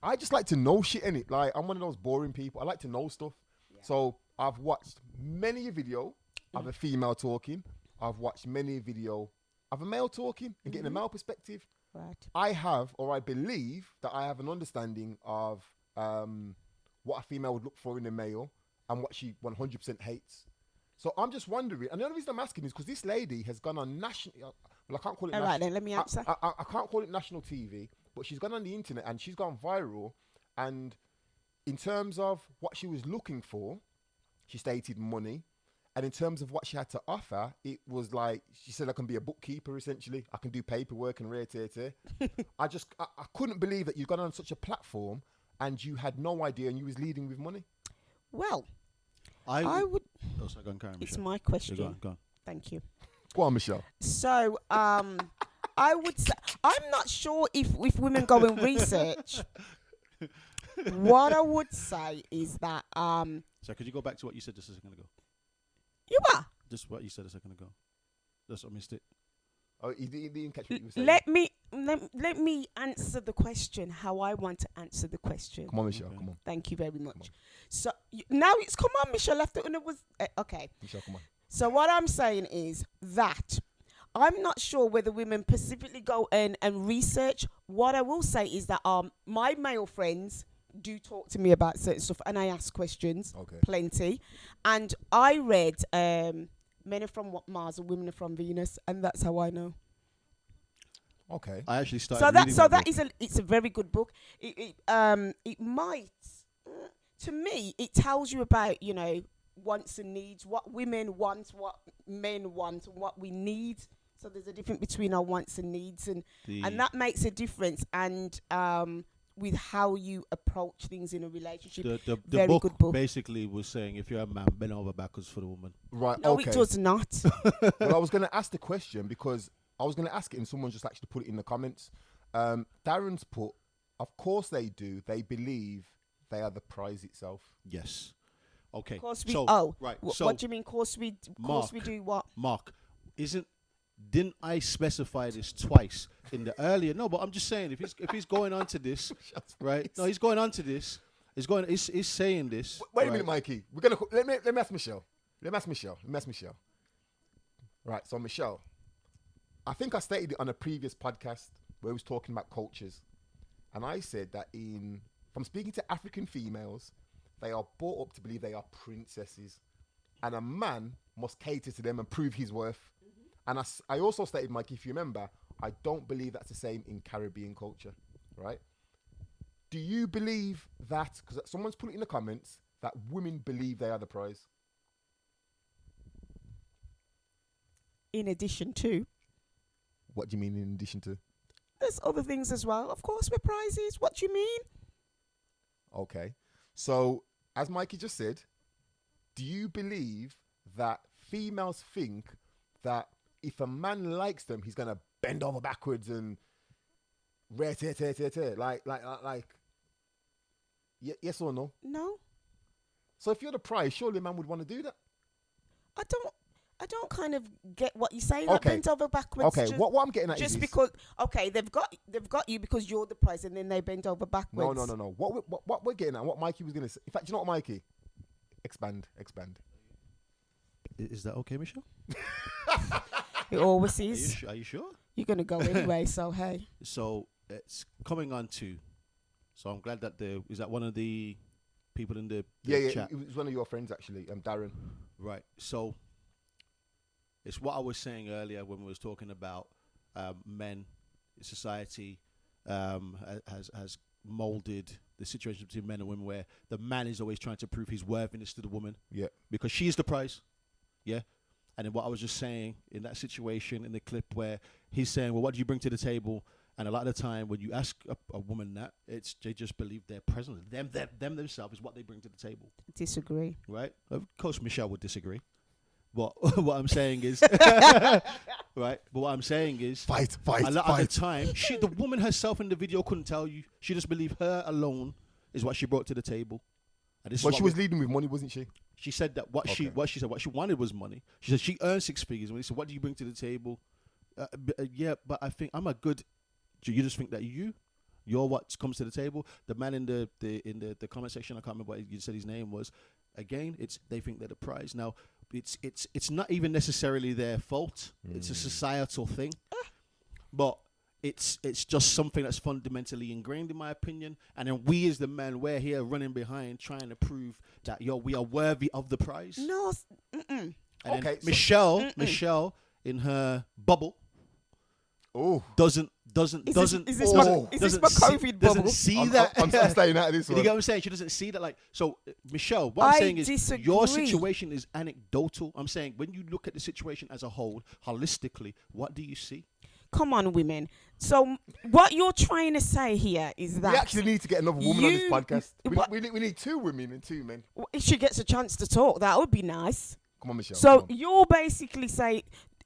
I just like to know shit in it. Like, I'm one of those boring people. I like to know stuff. So I've watched many a video of a female talking. I've watched many a video of a male talking and getting a male perspective. Right. I have, or I believe that I have an understanding of what a female would look for in a male and what she 100% hates. So I'm just wondering, and the only reason I'm asking is because this lady has gone on national. Well, I can't call it. All right, then let me answer. I can't call it national TV, but she's gone on the internet and she's gone viral. And in terms of what she was looking for, she stated money. And in terms of what she had to offer, it was like she said, "I can be a bookkeeper. Essentially, I can do paperwork and rare tear." I couldn't believe that you got on such a platform and you had no idea and you was leading with money. Well, I I would. Oh, sorry, go on, Karen, It's Michelle. my Yeah, question. go on, go on. Thank you. Go on, Michelle. So, I would say I'm not sure if women go and research. What I would say is that So could you go back to what you said just a second ago? you are. Just what you said a second ago. Just I missed it. Oh, he didn't catch what you were saying. Let me answer the question how I want to answer the question. Come on, Michelle. Okay. Come on, Thank you very much. So now it's come on, Michelle. After and it was okay. Michelle. Come on. So what I'm saying is that I'm not sure whether women specifically go in and research. What I will say is that my male friends do talk to me about certain stuff and I ask questions. Okay. Plenty. And I read Men Are From Mars and Women Are From Venus, and that's how I know. Okay. I actually started. So that reading that book. is it's a very good book. It might to me it tells you about wants and needs, what women want, what men want, and what we need. So there's a difference between our wants and needs, and that makes a difference. And with how you approach things in a relationship, the very book, good book. basically was saying if you're a man, bend over backwards for the woman. Right. No, okay. it does not. Well, I was going to ask the question because I was going to ask it and someone just actually put it in the comments. Darren's put, of course they do. They believe they are the prize itself. Yes. Okay. Of course we. So, right. So what do you mean? Course we do what? Mark, didn't I specify this twice in the earlier? No, but I'm just saying if he's going on to this, right? No, he's going on to this. He's saying this. Wait a right? minute, Mikey. We're gonna let me ask Michelle. Let me ask Michelle. Right. So Michelle, I think I stated it on a previous podcast where we was talking about cultures, and I said that from speaking to African females, they are brought up to believe they are princesses, and a man must cater to them and prove his worth. And I also stated, Mike, if you remember, I don't believe that's the same in Caribbean culture, right? Do you believe that, because someone's put it in the comments, that women believe they are the prize? in addition to. What do you mean in addition to? There's other things as well. Of course, we're prizes. What do you mean? Okay. So, as Mikey just said, do you believe that females think that if a man likes them, he's going to bend over backwards and like, yes or no? No, So if you're the prize, surely a man would want to do that. I don't kind of get what you're saying. Like Okay. bent over backwards. Okay, what I'm getting at just is because they've got you because you're the prize, and then they bend over backwards. no. What we're getting at, what Mikey was going to say. In fact, you know what, Mikey? Expand. Is that okay, Michelle? It always is. Are you sure? You're gonna go anyway, so hey. So it's coming on to. So I'm glad that is that one of the people in the Yeah, chat? it was one of your friends actually, Darren. Right. So it's what I was saying earlier when we was talking about men, society has molded the situation between men and women where the man is always trying to prove his worthiness to the woman. Yeah. Because she is the prize. Yeah. And then what I was just saying in that situation in the clip where he's saying, well, what do you bring to the table? And a lot of the time when you ask a woman that, they just believe their presence, them themselves is what they bring to the table. Disagree. Right? Of course, Michelle would disagree. But what I'm saying is, right? But what I'm saying is, Fight. a lot of the time, the woman herself in the video couldn't tell you. She just believed her alone is what she brought to the table. And this is But what she was leading with money, wasn't she? she said that what she said what she wanted was money. She said she earned 6 figures. When he said, "What do you bring to the table?" Yeah, but I think I'm a good. Do you just think that you're what comes to the table? The man in the comment section, I can't remember what you said his name was. Again, they think they're the prize. Now, it's not even necessarily their fault. It's a societal thing, but it's just something that's fundamentally ingrained, in my opinion. And then we as the men, we're here running behind, trying to prove that we are worthy of the prize. No. And Okay, then so- Michelle, in her bubble, Oh, Is this my COVID bubble? doesn't see I'm that. staying out of this You one. get what I'm saying? She doesn't see that. Like, so, Michelle, what I'm I saying is your disagree. situation is anecdotal. I'm saying when you look at the situation as a whole, holistically, what do you see? Come on, women. So what you're trying to say here is that We actually need to get another woman on this You- podcast. what- We need 2 women and 2 men. if she gets a chance to talk, that would be nice. Come on, Michelle. So come on. you're basically saying,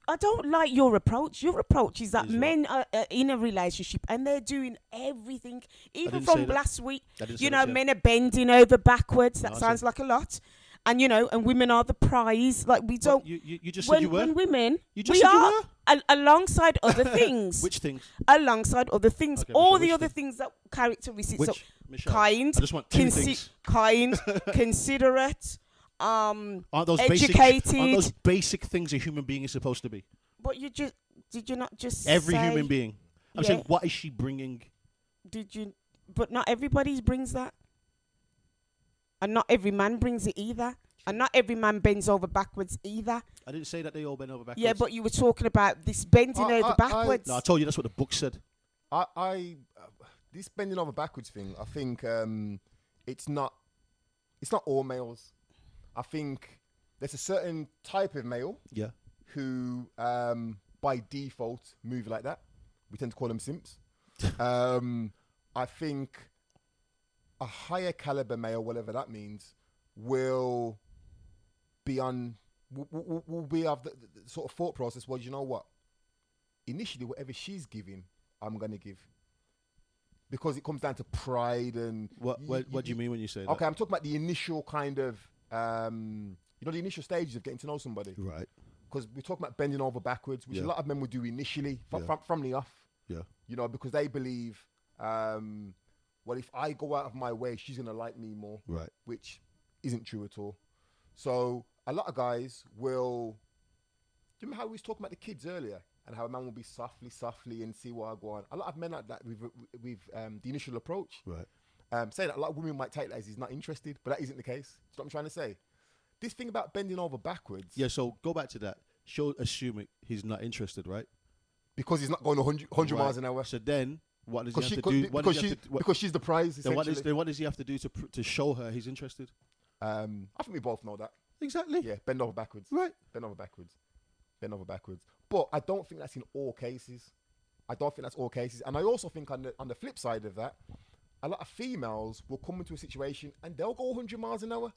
I don't like your approach. Your approach is that Is what? men are in a relationship and they're doing everything, even didn't say from that. last week. I didn't say You that, know, yeah. men are bending over backwards. That No, I sounds said- like a lot. And, and women are the prize. Like, we Well, don't. you just said you were. When women, You just we said you are were. alongside other things. Which things? Alongside other things. Okay, All Michelle, the which other thing? things that characteristics. Which? So Michelle, kind, I just want 2 things. kind, considerate, Aren't educated. those basic things a human being is supposed to be? But did you not just Every say, human being. I'm Yeah. saying, what is she bringing? But not everybody brings that. And not every man brings it either. And not every man bends over backwards either. I didn't say that they all bend over backwards. Yeah, but you were talking about this bending I- over backwards. No, I told you that's what the book said. This bending over backwards thing, I think it's not all males. I think there's a certain type of male Yeah. who by default move like that. We tend to call them simps. I think a higher caliber male, whatever that means, will be of the sort of thought process. Well, you know what? Initially, whatever she's giving, I'm gonna give, because it comes down to pride and What do you mean when you say that? Okay, I'm talking about the initial kind of the initial stages of getting to know somebody. Right. Because we're talking about bending over backwards, which Yeah. a lot of men would do initially Yeah. from the off. Yeah. Because they believe, well, if I go out of my way, she's gonna like me more, Right. which isn't true at all. So a lot of guys will. Do you remember how we was talking about the kids earlier and how a man will be softly and see what I go on? A lot of men like that with the initial approach. Right. Say that a lot of women might take that as he's not interested, but that isn't the case. That's what I'm trying to say. This thing about bending over backwards, Yeah, so go back to that. She'll assume he's not interested, right? because he's not going 100 miles an hour. So then, what does he Because have to do? What does he have to- what- because she's the prize. then Essentially, what does he have to do to show her he's interested? I think we both know that. Exactly. Yeah, bend over backwards. Right. Bend over backwards. Bend over backwards. But I don't think that's in all cases. I don't think that's all cases. And I also think on the flip side of that, a lot of females will come into a situation and they'll go 100 miles an hour.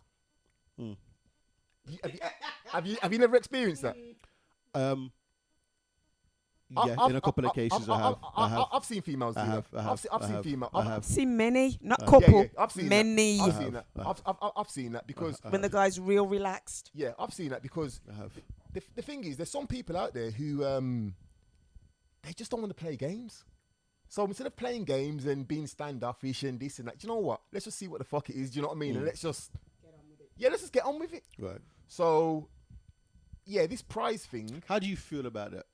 Have you never experienced that? Yeah, in a couple of cases I have. I've seen females do that. I've seen females. I've seen many, not couple. I've seen many. That. I've seen that. I've seen that because When the guy's real relaxed. yeah, I've seen that because I have. the thing is, there's some people out there who they just don't want to play games. So instead of playing games and being standoffish and this and that, do you know what? Let's just see what the fuck it is. Do you know what I mean? And let's just let's just get on with it. Right. So yeah, this prize thing How do you feel about that?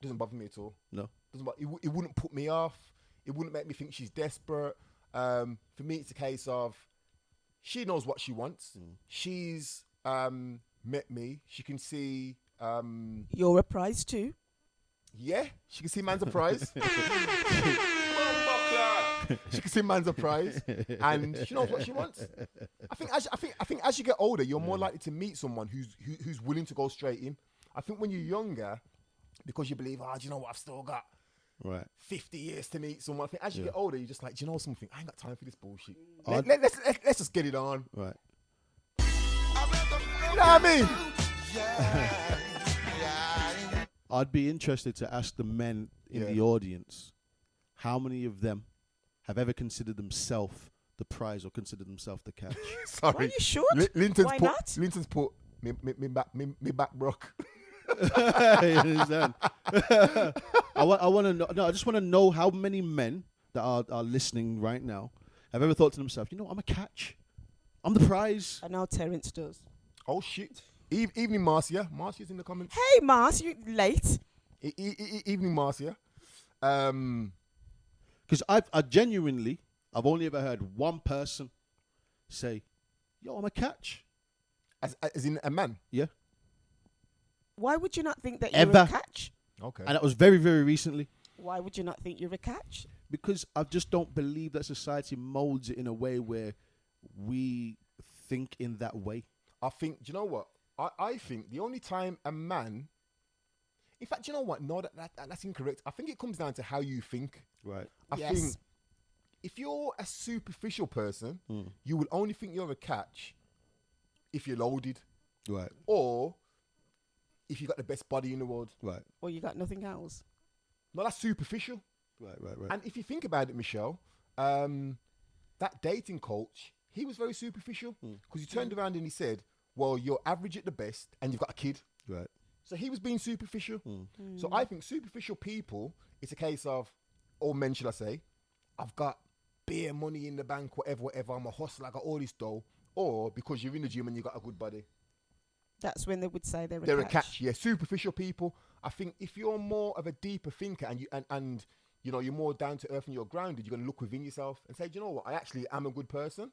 doesn't bother me at all. No. Doesn't bother, it wouldn't put me off. It wouldn't make me think she's desperate. For me, it's a case of she knows what she wants. She's met me. She can see. You're a prize too. Yeah, she can see man's a prize. She can see man's a prize, and she knows what she wants. I think as you get older, you're more likely to meet someone who's willing to go straight in. I think when you're younger, because you believe, do you know what? I've still got Right. 50 years to meet someone. I think as you get older, you're just like, do you know something? I ain't got time for this bullshit. I'd- Let's just get it on. Right. You know what I mean? I'd be interested to ask the men in Yeah. the audience how many of them have ever considered themselves the prize or considered themselves the catch. Sorry. Well, you should. Why Linton's not? Linton's put me back broke. You understand? I want to know. No, I just want to know how many men that are listening right now have ever thought to themselves, you know, I'm a catch. I'm the prize. I know Terence does. Oh shit. Evening Marcia. Marcia's in the comments. Hey, Mars, you late? Evening Marcia. Because I genuinely, I've only ever heard one person say, yo, I'm a catch. As in a man. Yeah. Why would you not think that you're Ever. a catch? Okay. And that was very, very recently. Why would you not think you're a catch? Because I just don't believe that society molds it in a way where we think in that way. I think, do you know what? I think the only time a man, in fact, do you know what? No, that's incorrect. I think it comes down to how you think. Right. I Yes. think if you're a superficial person, you will only think you're a catch if you're loaded Right. or if you got the best body in the world. Right. Or you got nothing else? No, that's superficial. Right. And if you think about it, Michelle, that dating coach, he was very superficial because he turned around and he said, well, you're average at the best and you've got a kid. Right. So he was being superficial. So I think superficial people, it's a case of, or men should I say, I've got bare money in the bank, whatever, I'm a hustler, I got all this dough. Or because you're in the gym and you got a good body. That's when they would say they're They're a catch. a catch, yeah. Superficial people. I think if you're more of a deeper thinker and you know you're more down to earth and you're grounded, you're gonna look within yourself and say, do you know what? I actually am a good person.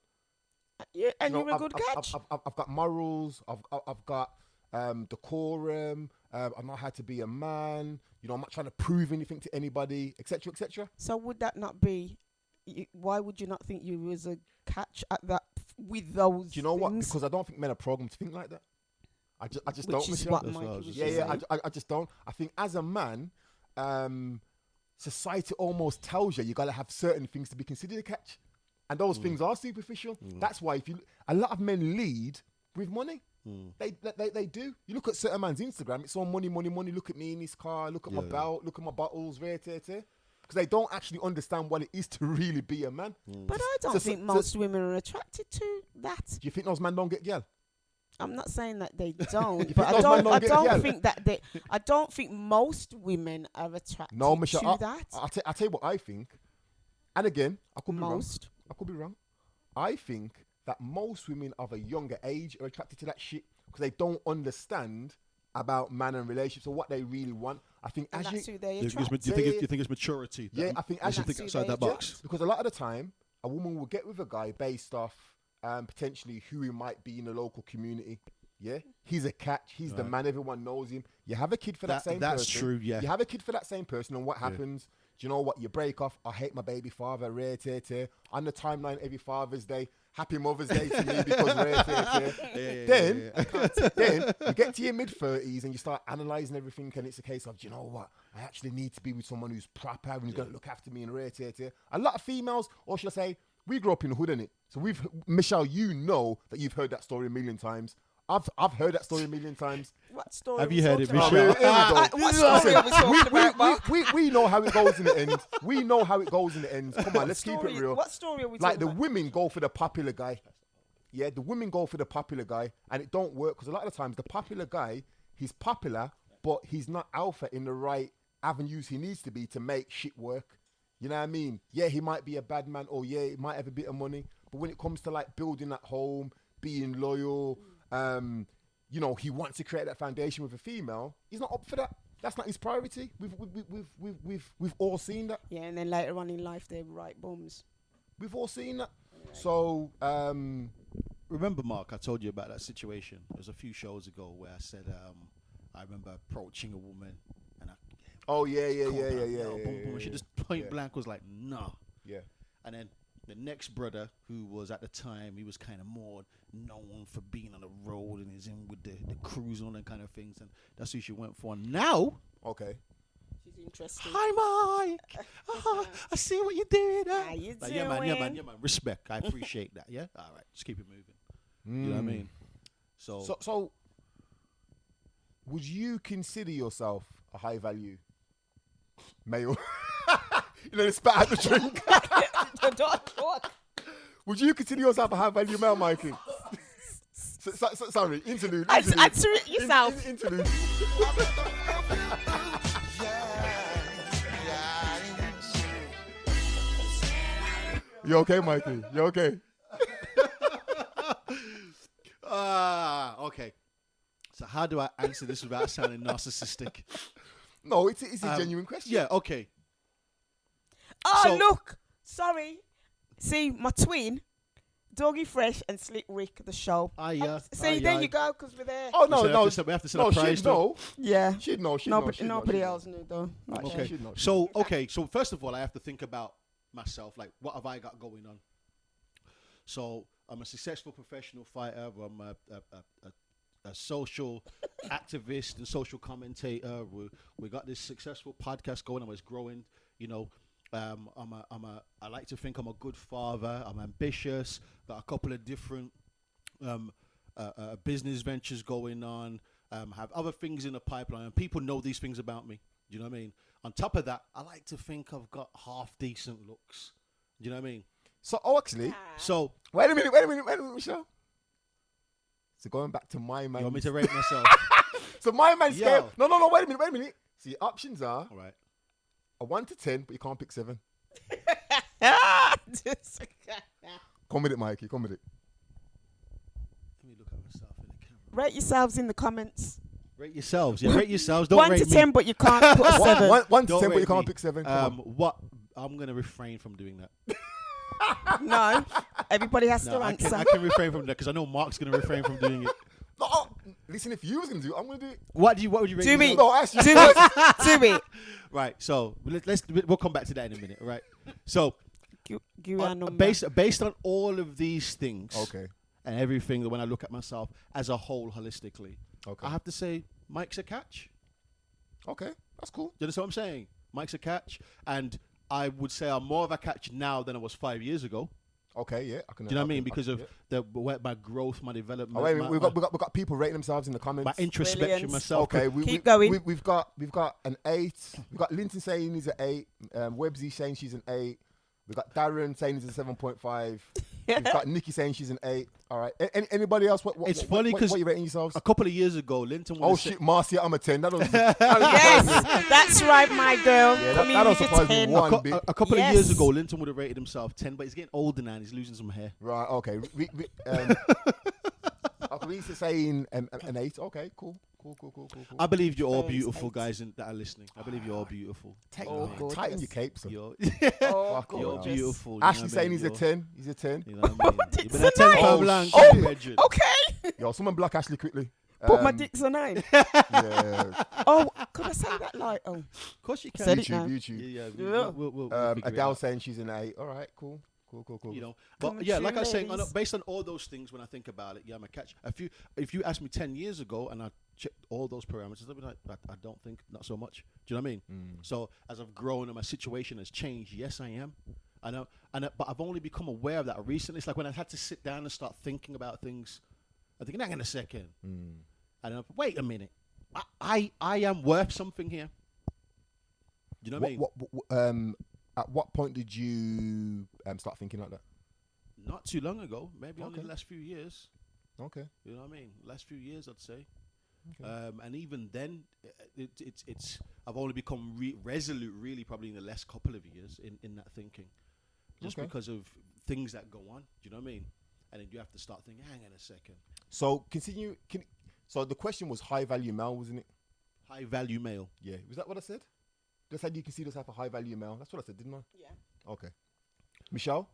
Yeah, and You know, you're a good catch. I've got morals. I've got decorum. I know how to be a man. You know, I'm not trying to prove anything to anybody, etc., etc. So would that not be? Why would you not think you was a catch at that with those? Do you know what? things? Because I don't think men are programmed to think like that. I just Which don't. is Michelle. what That's what I Mikey was was just Yeah, saying. I just don't. I think as a man, society almost tells you got to have certain things to be considered a catch, and those things are superficial. That's why a lot of men lead with money. They do. You look at certain man's Instagram; it's all money. Look at me in this car. Look at my belt. Look at my bottles. Because they don't actually understand what it is to really be a man. But I don't So- think so- most women are attracted to that. Do you think those men don't get girl? I'm not saying that they don't, think but those men don't I get don't girl? think that they. I don't think most women are attracted No, Michelle. to that. I'll tell you what I think. And again, I could be wrong. Most. I could be wrong. I think that most women of a younger age are attracted to that shit because they don't understand about man and relationships or what they really want. I think And as that's you, who they Do you attract. think it's maturity? yeah, then? I think You as should you think that's outside who that they box. because a lot of the time a woman will get with a guy based off potentially who he might be in the local community. Yeah, he's a catch. He's the man. Everyone knows him. You have a kid for that same That's person. true, yeah. You have a kid for that same person, and what happens? Do you know what? You break off. I hate my baby father. Rare tear tear. On the timeline every Father's Day. Happy Mother's Day to me because then you get to your mid-30s and you start analysing everything, and it's a case of, do you know what? I actually need to be with someone who's proper and who's going to look after me and A lot of females, or should I say, we grew up in the hood, innit? So Michelle, you know that you've heard that story a million times. I've heard that story a million times. What story? Have we you heard it, talking Michelle? about? What story are we talking about, Mark? We know how it goes in the end. We know how it goes in the end. Come on, let's keep it real. What story are we Like talking the about? women go for the popular guy. Yeah, the women go for the popular guy, and it don't work because a lot of the times the popular guy, he's popular, but he's not alpha in the right avenues he needs to be to make shit work. You know what I mean? Yeah, he might be a bad man, or yeah, he might have a bit of money, but when it comes to like building that home, being loyal, you know, he wants to create that foundation with a female. He's not up for that. That's not his priority. We've all seen that. Yeah, and then later on in life, they're right bums. We've all seen that. So, Remember, Mark, I told you about that situation. It was a few shows ago where I said I remember approaching a woman and I oh yeah. boom, boom. She just point blank was like, nah. Yeah. And then the next brother, who was at the time, he was kind of more known for being on the road and he's in with the crews and all that kind of things. And that's who she went for. Now, Okay. She's interesting. hi, Mike. I see what you're doing. How you Like, doing? yeah, man. Respect. I appreciate that. Yeah. All right. Just keep it moving. You know what I mean? So, would you consider yourself a high value male? You know, they spat out the drink. Don't talk. Would you consider yourself a high value male, Mikey? Sorry, interlude. Answer it yourself. Interlude. You okay, Mikey? You okay? Okay. So how do I answer this without sounding narcissistic? No, it's a genuine question. Yeah, okay. Oh, So- look. Sorry. See, my twin, Doggy Fresh and Slick Rick, the show. See, there you go, because we're there. Oh no, So no. we have to set no, a prize. she'd know. Yeah. She'd know. She'd Nobody, know. nobody else knew, though. Not Okay. she. She'd know. So first of all, I have to think about myself. Like, what have I got going on? So I'm a successful professional fighter. I'm a social activist and social commentator. We got this successful podcast going on. It's growing. You know, I like to think I'm a good father. I'm ambitious. Got a couple of different business ventures going on. Have other things in the pipeline. And people know these things about me. Do you know what I mean? On top of that, I like to think I've got half decent looks. Do you know what I mean? So, actually, So wait a minute, Michelle. So going back to my man. you want me to rate myself? So my man's Yo. scale. No, wait a minute. So your options are All right. a 1 to 10, but you can't pick 7. Just- Come with it, Mikey. Come with it. Let me look at myself in the camera. Rate yourselves in the comments. Rate yourselves. Yeah, rate yourselves. Don't 1 rate to me. 10, but you can't put 7. 1 to Don't 10, but rate you can't me. pick 7. Come on. What? I'm gonna refrain from doing that. No. Everybody has No, to I answer. can refrain from that because I know Mark's gonna refrain from doing it. No, listen, if you was gonna do it, I'm gonna do it. What would you rate? Do me. yourself? No, I asked you. Do it. Do it. Right. So we'll come back to that in a minute. Right. So Give you our number. based on all of these things, Okay. and everything that when I look at myself as a whole holistically, Okay. I have to say Mike's a catch. Okay. That's cool. Do you understand what I'm saying? Mike's a catch, and I would say I'm more of a catch now than I was 5 years ago. Okay. Yeah. I can. Do you know what I mean? can- Because of yeah. my growth, my development. Oh, wait, my, we've got people rating themselves in the my comments. introspection Brilliant. myself. Okay, Keep going. We've got an 8. We've got Linton saying he's an 8. Websy saying she's an 8. We've got Darren saying he's a 7.5. We've got Nikki saying she's an 8. All right. Anybody else? It's funny 'cause what are you rating yourselves? A couple of years ago, Linton. Oh was shit, Marcia, I'm a 10. That don't Yes, that's right, my girl. Yeah, Come in that don't with your surprise me 10. one bit. a couple Yes. of years ago, Linton would have rated himself 10, but he's getting older now and he's losing some hair. Right. Okay. Lisa saying an 8. Okay. Cool. I believe you're all Thanks, beautiful, eight. guys that are listening. I believe you're all beautiful. Oh, Tighten gorgeous. your cape, son. You're, Oh, Fuck you're off. gorgeous. beautiful. you know Ashley what I saying mean? he's a 10. He's a 10. You know what I mean? You've been It's at a 10 for nine. long. Oh, legend. Okay. Yo, someone block Ashley quickly. But my dick's a 9. Yeah. Oh, could I say that like? Oh, Of course you can. Said it now. YouTube. Yeah, Yeah. we'll figure it Adele out. saying she's an 8. All right. Cool. Cool. You know, Come but on, yeah, true like I was saying, ladies. based on all those things, when I think about it, yeah, I'm a catch. If you asked me 10 years ago and I checked all those parameters, I'd be like, I don't think not so much. Do you know what I mean? So as I've grown and my situation has changed, yes, I am. I know, but I've only become aware of that recently. It's like when I had to sit down and start thinking about things. I'm thinking, hang on a second. And I'm, wait a minute. I am worth something here. Do you know what I mean? At what point did you start thinking like that? Not too long ago, maybe only Okay. the last few years. Okay. You know what I mean? Last few years, I'd say. Okay. And even then, it's I've only become resolute, really, probably in the last couple of years in that thinking, just Okay. because of things that go on. Do you know what I mean? And then you have to start thinking, hang on a second. So so the question was high value male, wasn't it? High value male. Yeah. Was that what I said? Just said you consider yourself a high value male. That's what I said, didn't I? Yeah, Okay. Michelle,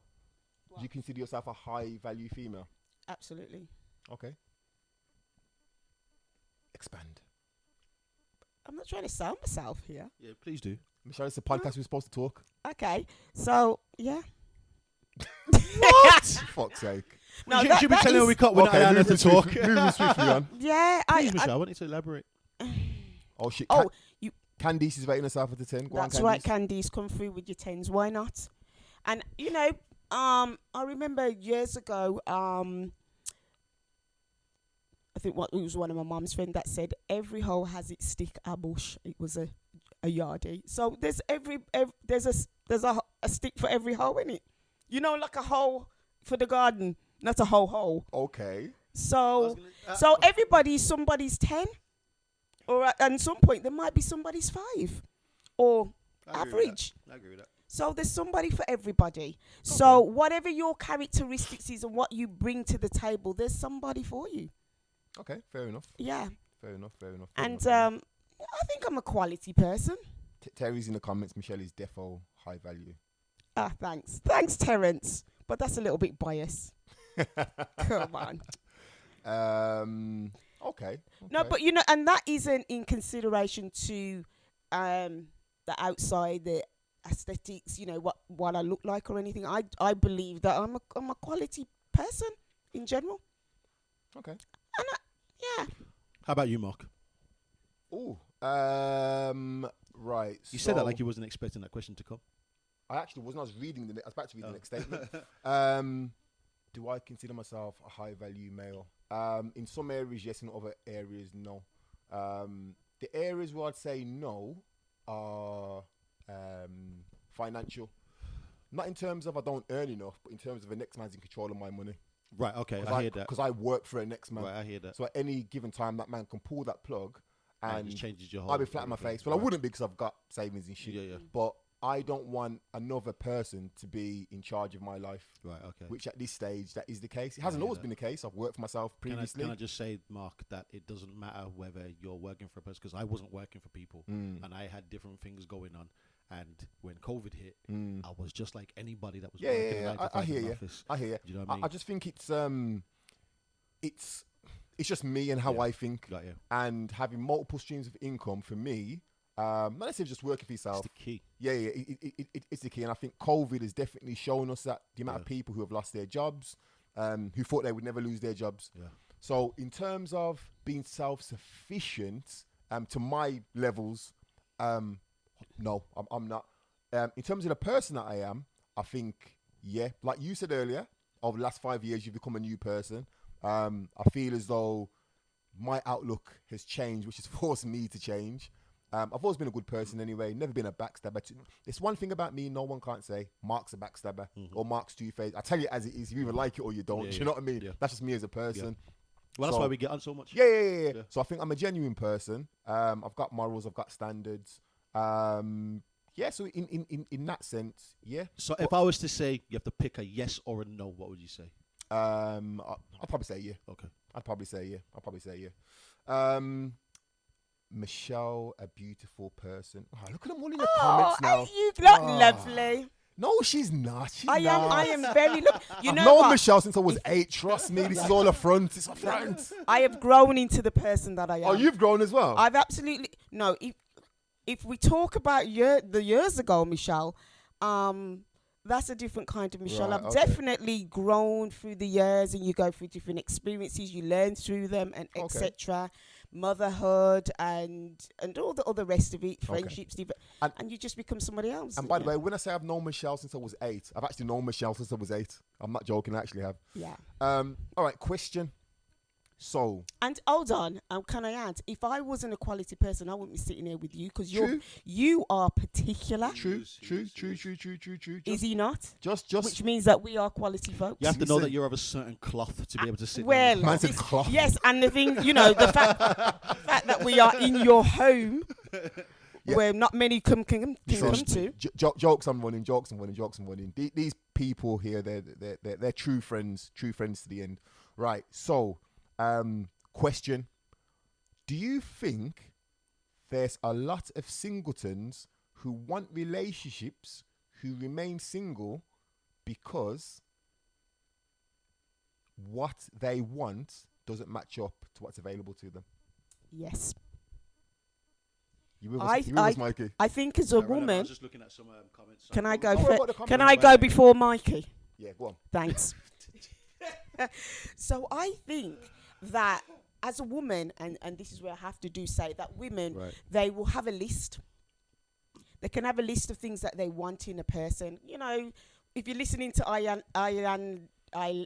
What? do you consider yourself a high value female? absolutely. Okay. Expand. I'm not trying to sell myself here. Yeah, please do. Michelle, it's a podcast. We're supposed to talk. Okay, so yeah. Fuck's sake. No, you that- should be that telling her is- we can't. We're not allowed her to talk. Moving swiftly on. Yeah, Please, Michelle, I want you to elaborate. Oh shit. Oh, you. Candice is rating herself at a 10. Go That's on, right, Candice. Candice. Come through with your tens. Why not? And you know, I remember years ago. I think it was one of my mum's friend that said every hole has its stick, a bush. It was a yardie. So there's there's a stick for every hole in it. You know, like a hole for the garden, not a whole hole. Okay. So so everybody's somebody's 10, or at some point there might be somebody's 5, or I agree with average. that. I agree with that. So there's somebody for everybody. So whatever your characteristics is and what you bring to the table, there's somebody for you. Okay. Fair enough. Yeah. Fair enough. And I think I'm a quality person. Terry's in the comments. Michelle is defo high value. Ah, thanks. Thanks, Terence. But that's a little bit biased. Come on. Okay. No, but you know, and that isn't in consideration to the outside, the aesthetics, you know, what I look like or anything. I believe that I'm a quality person in general. Okay. And yeah. How about you, Mark? Oh. Right. You said that like you wasn't expecting that question to come. I actually wasn't. I was reading I was about to read the next statement. Do I consider myself a high value male? In some areas, yes. In other areas, no. The areas where I'd say no are financial. Not in terms of I don't earn enough, but in terms of the next man's in control of my money. Right. Okay. I hear that. Because I work for a next man. Right. I hear that. So at any given time, that man can pull that plug, And it and just changes your whole. I'll be flat on my everything. face. Well, I Right. wouldn't be because I've got savings and shit. Yeah. Yeah. But I don't want another person to be in charge of my life. Right. Okay. Which at this stage, that is the case. It hasn't hear always that. been the case. I've worked for myself previously. Can I just say, Mark, that it doesn't matter whether you're working for a person, because I wasn't working for people, and I had different things going on. And when COVID hit, I was just like anybody that was working in a 9 to 5 I hear in an you. office. I hear you. Do you know what I mean? I just think it's just me and how Yeah. I think, Got you. and having multiple streams of income for me. Not necessarily just working for That's yourself. the key. Yeah, it's the key, and I think COVID has definitely shown us that the amount of Yeah. people who have lost their jobs, who thought they would never lose their jobs. Yeah. So in terms of being self-sufficient, to my levels, no, I'm not. In terms of the person that I am, I think, yeah, like you said earlier, over the last 5 years, you've become a new person. I feel as though my outlook has changed, which has forced me to change. I've always been a good person anyway, never been a backstabber. It's one thing about me no one can't say Mark's a backstabber or Mark's two-faced. I tell you as it is, you either like it or you don't. Yeah, Do you yeah. know what I mean? Yeah. That's just me as a person. Well, that's So- why we get on so much. Yeah. Yeah. So I think I'm a genuine person. I've got morals, I've got standards. Yeah, so in that sense, yeah. So if I was to say you have to pick a yes or a no, what would you say? I'll probably say yeah. Okay. I'd probably say yeah. Michelle, a beautiful person. Oh, look at them all in the comments now. ain't you look Ah. lovely. No, she's not. She's I not. am very You I've know known what? Michelle since I was 8. Trust me, this is all a front. It's a front. I have grown into the person that I am. Oh, you've grown as well. I've absolutely no. If we talk about the years ago, Michelle, that's a different kind of Michelle. Right, I've okay. definitely grown through the years, and you go through different experiences, you learn through them, and Okay. etc. Motherhood and all the other rest of it, Okay. friendships, and you just become somebody else. And by the yeah. way, when I say I've known Michelle since I was 8, I've actually known Michelle since I was 8. I'm not joking, I actually have. Yeah. All right, question. So, And hold on, can I add? If I wasn't a quality person, I wouldn't be sitting here with you because True. you are particular. true. Is he not? Just. Which means that we are quality folks. You have to know Listen. that you're of a certain cloth to be able to sit. Well, down. Man said cloth. yes, and the thing, the fact that we are in your home, Yeah. where not many can come Trust to. me. Jokes I'm running. These people here, they're true friends to the end. Right. So, question: do you think there's a lot of singletons who want relationships who remain single because what they want doesn't match up to what's available to them? Yes, You with I- us, you with us, Mikey? I think as a Yeah, relevant. I woman, was just looking at some comments. can I Don't go? Don't worry about the Can comments, I man. go before Mikey? Yeah, go on. Thanks. So I think that as a woman, and this is where I have to say that women, Right. they will have a list. They can have a list of things that they want in a person. If you're listening to Iyanla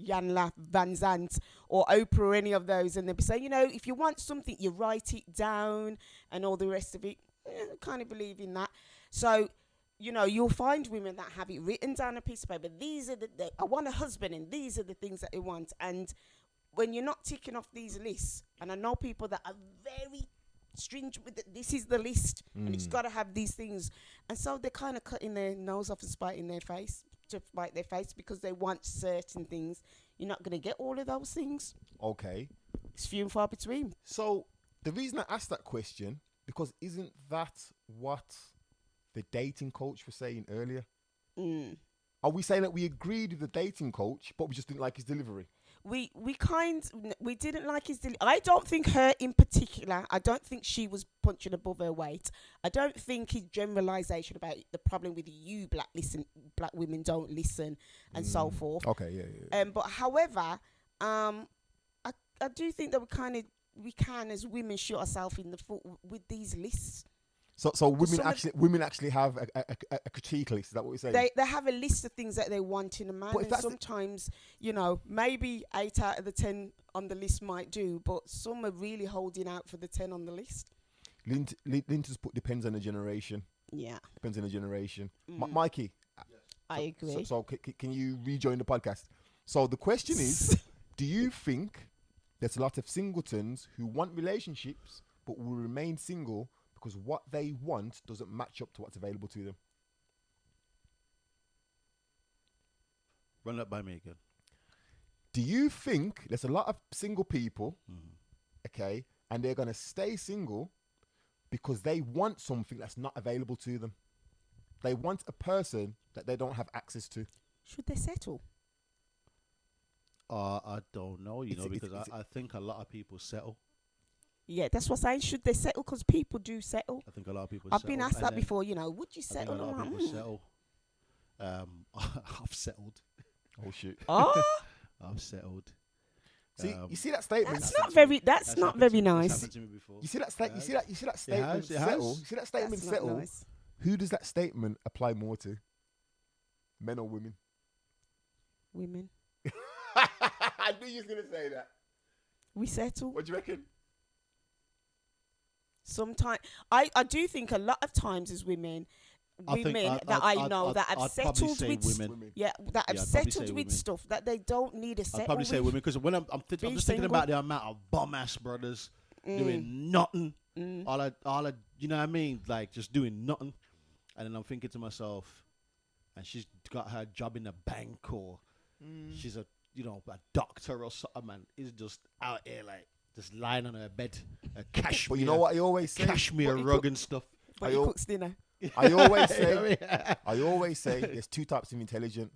Vanzant or Oprah or any of those, and they'll be saying, if you want something, you write it down and all the rest of it. I kind of believe in that. So, you'll find women that have it written down on a piece of paper. These are I want a husband, and these are the things that they want. And when you're not ticking off these lists, and I know people that are very stringent with this is the list, and it's got to have these things. And so they're kind of cutting their nose off and spiting their face to spite their face because they want certain things. You're not going to get all of those things. Okay. It's few and far between. So the reason I asked that question, because isn't that what the dating coach was saying earlier? Are we saying that we agreed with the dating coach, but we just didn't like his delivery? We didn't like his I don't think her in particular, I don't think she was punching above her weight. I don't think his generalization about the problem with you black women don't listen and so forth. Okay, yeah. But however, I do think that we can as women shoot ourselves in the foot with these lists. So women some of- actually have a critique list. Is that what we're saying? They have a list of things that they want in a man, But if and that's the- sometimes maybe 8 out of the 10 on the list might do, but some are really holding out for the 10 on the list. Linton's put depends on the generation. Yeah, Depends on the generation. Mikey, I agree. So can you rejoin the podcast? So the question is, do you think there's a lot of singletons who want relationships but will remain single because what they want doesn't match up to what's available to them? Run that by me again. Do you think there's a lot of single people, okay, and they're going to stay single because they want something that's not available to them? They want a person that they don't have access to. Should they settle? I don't know, It's- because it's- I think a lot of people settle. Yeah, that's what I'm saying. Should they settle? Because people do settle. I think a lot of people I've settle. been asked and that then before. Would you I think settle? a lot of I'm people like, settle. I've settled. Oh shit! Oh, I've settled. See, you see that statement? that's not very. That's That's not happened very to me- that's nice. happened to me before. You see that statement? You see that statement? has, it Settle. has. You see that statement? That's not Settle. nice. Who does that statement apply more to? Men or women? Women, I knew you was gonna say that. we settle. What do you reckon? Sometimes I do think a lot of times as women, I think I know that have I'd probably settled say with women. Women. yeah that have Yeah, I'd probably settled say with women. stuff that they don't need to I'd settle probably say with. women because when I'm just Being thinking single. about the amount of bum ass brothers doing nothing, all I, you know what I mean, like just doing nothing, and then I'm thinking to myself, and she's got her job in a bank or she's a doctor or something, man, is just out here like just lying on her bed, a cashmere, But you know what I always say? cashmere rug and stuff. But I he al- cooks dinner. I always You know say. what I mean? I always say there's two types of intelligent.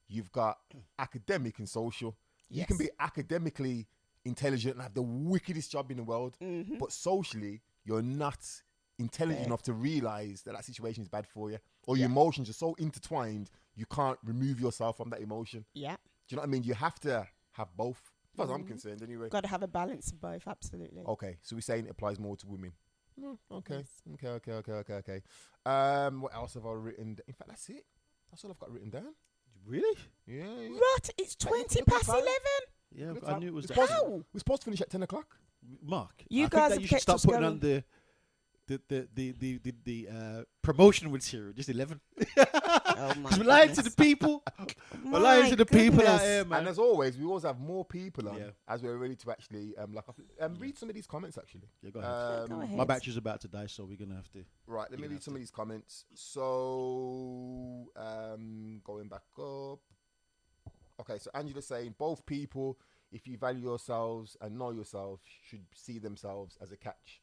You've got academic and social. You can Yes. be academically intelligent and have the wickedest job in the world, but socially you're not intelligent enough to realize that situation is bad for you. or your emotions are so intertwined, you can't remove yourself from that emotion. Yeah. Do you know what I mean? You have to have both, as far as I'm concerned, anyway. Got to have a balance of both, absolutely. Okay, so we're saying it applies more to women. Okay, Yes. okay. What else have I written? In fact, that's it. That's all I've got written down. Really? Yeah. Right, it's 20 look at past the time. 11. Yeah, Look I at- knew it was we're that. supposed, How? we're supposed to finish at 10 o'clock. Mark, You I guys think that have you should kept start us putting going. on the promotion material. Just 11. Oh my Because we're lying to the people. We're lying to the people out goodness. here, man. And as always, we always have more people on Yeah. as we're ready to actually read some of these comments, actually. Yeah, go ahead. Go ahead. My battery's about to die, so we're gonna have to. Right, let me You're gonna read have some to- of these comments. So, going back up. Okay, so Angela's saying both people, if you value yourselves and know yourself, should see themselves as a catch.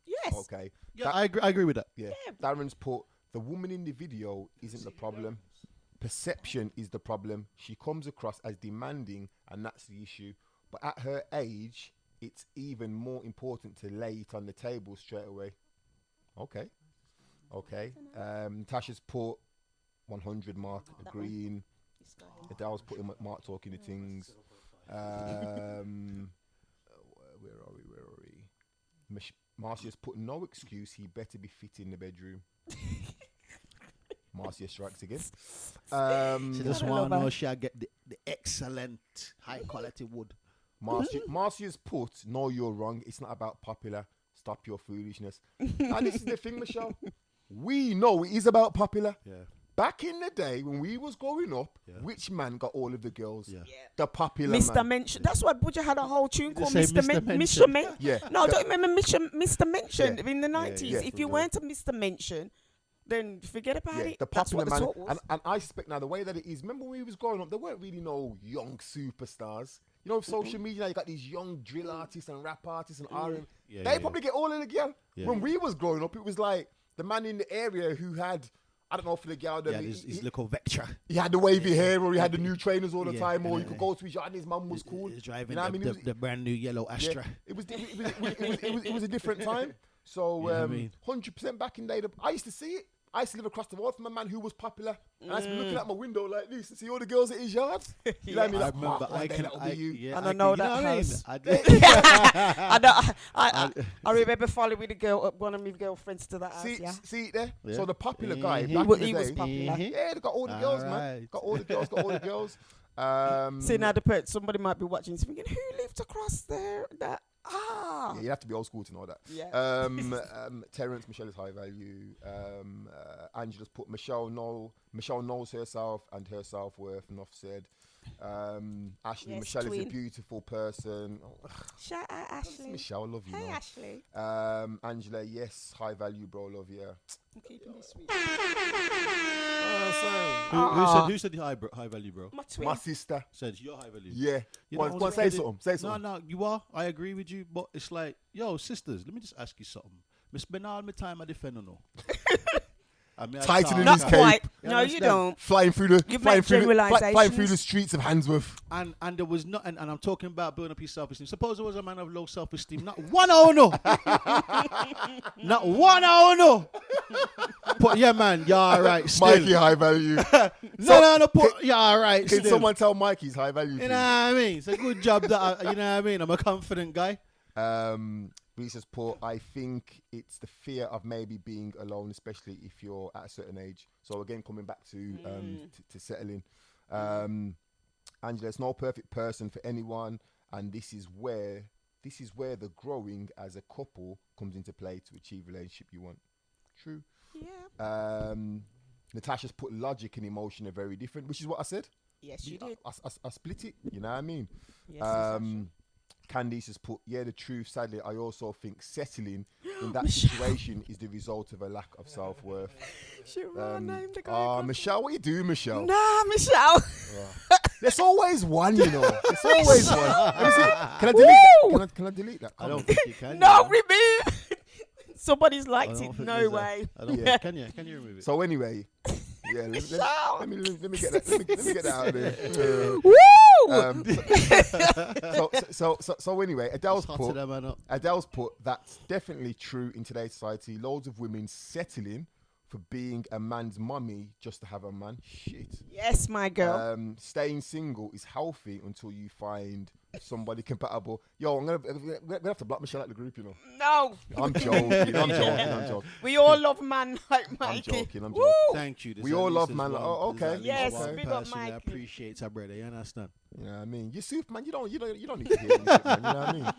Yes. Okay. Yeah, That- I agree with that. Yeah. Darren's put the woman in the video isn't the problem. Perception is the problem. She comes across as demanding, and that's the issue. But at her age, it's even more important to lay it on the table straight away. Okay. Tasha's put 100 Mark agreeing. Adele's putting Mark talking to things. Where are we? Marcia's put no excuse. He better be fit in the bedroom. Marcia strikes again. She just Gotta want to love know her. she get the excellent high quality wood. Marcia's put, no, you're wrong. It's not about popular. Stop your foolishness. And this is the thing, Michelle. We know it is about popular. Yeah. Back in the day when we was growing up, Yeah. which man got all of the girls? Yeah. The popular Mr. man. Mention. That's why Budja had a whole tune called say Mr. Mr. Mention. Mention. Mention. Yeah. No, I don't remember Mr. Mention Yeah. in the 90s. yeah, If for you real. weren't a Mr. Mention, then forget about Yeah, it. the That's popular what the man. talk was. And I suspect now the way that it is, remember when we was growing up, there weren't really no young superstars. You know, with social media, now you got these young drill artists and rap artists and R&B. Yeah, They yeah, probably get all of the girl. Yeah. When we was growing up, it was like the man in the area who had, I don't know, for the girl, Yeah, his little Vectra. he had the wavy hair, or he had the new trainers all the Yeah, time, or and you could go to his yard and his mum was cool. He's driving You know what I mean? It was- the brand new yellow Astra. yeah, it was a different time. So You know what I mean? 100% back in the day, I used to see it. I used to live across the road from a man who was popular, and I used to be looking out my window like this and see all the girls at his yard. You know what I mean? I Like, remember "Fuck, one day that'll be you." yeah, And I know you that what I mean? house. I did. I remember following the girl up, one of my girlfriends to that house. See, Yeah. see it there? Yeah. So the popular guy, Mhm. back He in the was day, popular. Mhm. yeah, they got all the girls, man. Alright. Got all the girls, got all the girls. See now somebody might be watching this thinking, who lived across there? That Yeah, you have to be old school to know that. Yeah. Terence, Michelle is high value. Angela's put Michelle knows herself and her self worth. Enough said. Ashley, Yes, Michelle is twin. a beautiful person. Oh, Shout out Ashley. Michelle, love you. Hey man. Ashley. Angela, yes, high value, bro, love you. I'm keeping this sweet. Who said high value, bro? My twin. My sister, Said you're high value. yeah. You Go know on, what say I'm something. Say No, something. no, you are. I agree with you, but it's like, yo, sisters, let me just ask you something. Me spend all my time at the fender now. I mean, I Tightening talk, his Not cape. quite. You No, you understand? don't. Flying through the You've flying made through the, flying through the generalisations. streets of Handsworth. And there was not, and I'm talking about building up your self-esteem. Suppose there was a man of low self-esteem. Not one owner. Not one owner. But yeah, man, you're all right. Still. Mikey, high value. No, put, you're all right. Can Still. someone tell Mikey he's high value? You please? know what I mean? It's a good job that, you know what I mean? I'm a confident guy. Reese's put, I think it's the fear of maybe being alone, especially if you're at a certain age. So again, coming back to to settling. Angela, it's no perfect person for anyone, and this is where the growing as a couple comes into play to achieve the relationship you want. True. Yeah. Natasha's put logic and emotion are very different, which is what I said. Yes, you did. I split it. You know what I mean? Yes, Candice has put, yeah, the truth. Sadly, I also think settling in that Michelle. situation is the result of a lack of self-worth. She named the guy. Michelle, what you do, Michelle? Nah, Michelle. There's always one, you know. There's always one. Let me see. Can I delete that? Woo! Can I delete that? I don't comment? think you can. No, you know. remove. Somebody's I liked don't it. think No there's a- way. I don't Yeah. think, can you remove it? So anyway, yeah, let me get that. Let me get that out of there. Woo! So anyway, Adele's Hot to put, them, man, up. Adele's put, that's definitely true in today's society. Loads of women settling for being a man's mummy just to have a man. Shit. Yes, my girl. Staying single is healthy until you find somebody compatible. Yo, we're gonna have to block Michelle out the group, you know. No, I'm joking. I'm joking. we all love man like I'm Mikey. joking. I'm Woo! joking. Thank you. There's We at all least love there's man. one- Oh, there's okay. at least Yes, one big up person that Mike. appreciates our brother. You understand? You know what I mean? You're Superman. You don't need to hear anything, man. You know what I mean?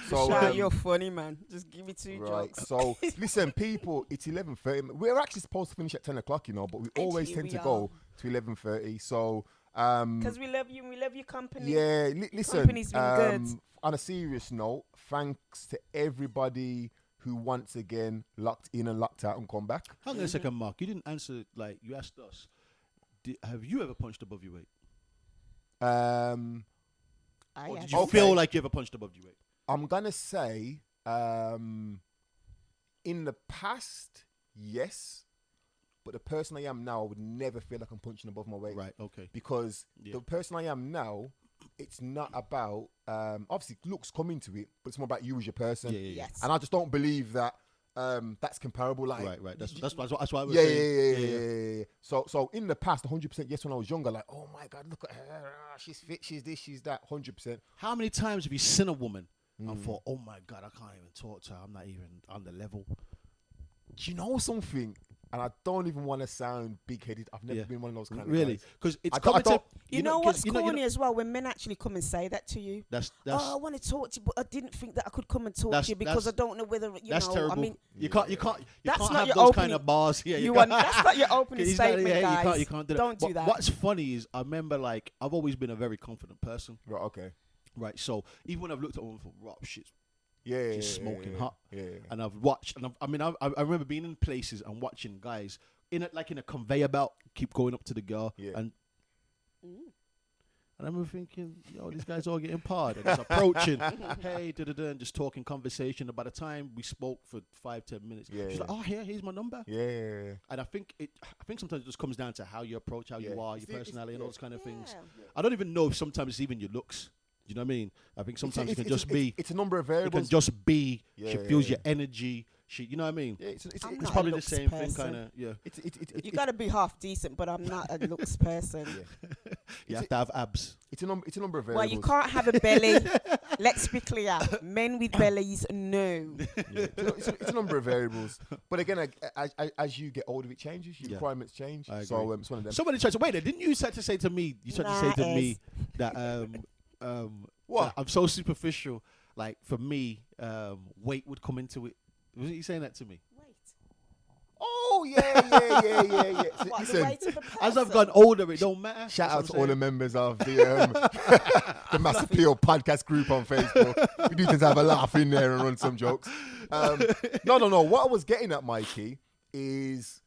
So Shout, you're funny, man. Just give me two right. jokes. So listen, people. It's 11:30. We're actually supposed to finish at 10 o'clock, you know, but we always Actually, tend we to are. go to 11:30. So Because we love you and we love your company. yeah. Listen. Company's been good. On a serious note, thanks to everybody who once again locked in and locked out and come back. Hang on a second, Mark. You didn't answer. Like you asked us. Have you ever punched above your weight? I Or am. did you Okay. feel like you ever punched above your weight? I'm gonna say, in the past, yes, but the person I am now, I would never feel like I'm punching above my weight, Right. Okay. because Yeah. the person I am now, it's not about obviously looks come into it, but it's more about you as your person, Yeah. Yeah. Yeah. Yes. and I just don't believe that that's comparable. Like, Right. Right. That's why I was yeah, saying. yeah. So in the past, 100% yes. When I was younger, like, oh my god, look at her, she's fit, she's this, she's that, 100%. How many times have you seen a woman and Mm. thought, "Oh my god, I can't even talk to her. I'm not even on the level." Do you know something? And I don't even want to sound big-headed. I've never Yeah. been one of those kind of Really? guys. Because it's I don't- coming to You know 'cause what's you know- corny as well? When men actually come and say that to you. That's Oh, I want to talk to you, but I didn't think that I could come and talk That's- to you because I that's- don't know whether you that's know. terrible. I mean, you can't That's have not your those kind opening- of bars here. you want, that's not your opening He's not- statement, yeah, guys. You can't do that. Don't do But that. What's funny is I remember like I've always been a very confident person, Right, okay. right? So even when I've looked at a woman for Rob, shit's Yeah, She's smoking yeah, hot. Yeah. and I've watched, and I remember being in places and watching guys in a conveyor belt keep going up to the girl, Yeah. and I remember thinking, yo, these guys all getting parred and just approaching, hey, and just talking conversation. And by the time we spoke for 5-10 minutes, Yeah, she's yeah. like, oh, here's my number. Yeah. And I think sometimes it just comes down to how you approach, how you Yeah. are, your It's- personality, and all yeah. those kind of things. Yeah. I don't even know if sometimes it's even your looks. Do you know what I mean? I think sometimes it can just be. It's a number of It can variables. just be. Yeah, she yeah, feels yeah. your energy. You know what I mean? Yeah, it's I'm It's not a probably the looks same thing, person. kind of. Yeah. You got to be half decent, but I'm not a looks person. You have to have abs. It's a number of Well, variables. you can't have a belly. Let's be clear. Men with bellies, no. Yeah. It's a number of variables. But again, as you get older, it changes. Your Yeah. requirements change. I So agree. it's one of them. Somebody tried to wait. Didn't you try to say to me? You tried to say to Nah, me that What? that I'm so superficial. Like for me, weight would come into it. Wasn't you saying that to me? Wait. Oh yeah. So, What, the listen, weight of a person? As I've gone older, it don't matter. shout That's out what to I'm all the saying. members of the Mass Appeal podcast group on Facebook. We do tend to have a laugh in there and run some jokes. No. What I was getting at, Mikey, is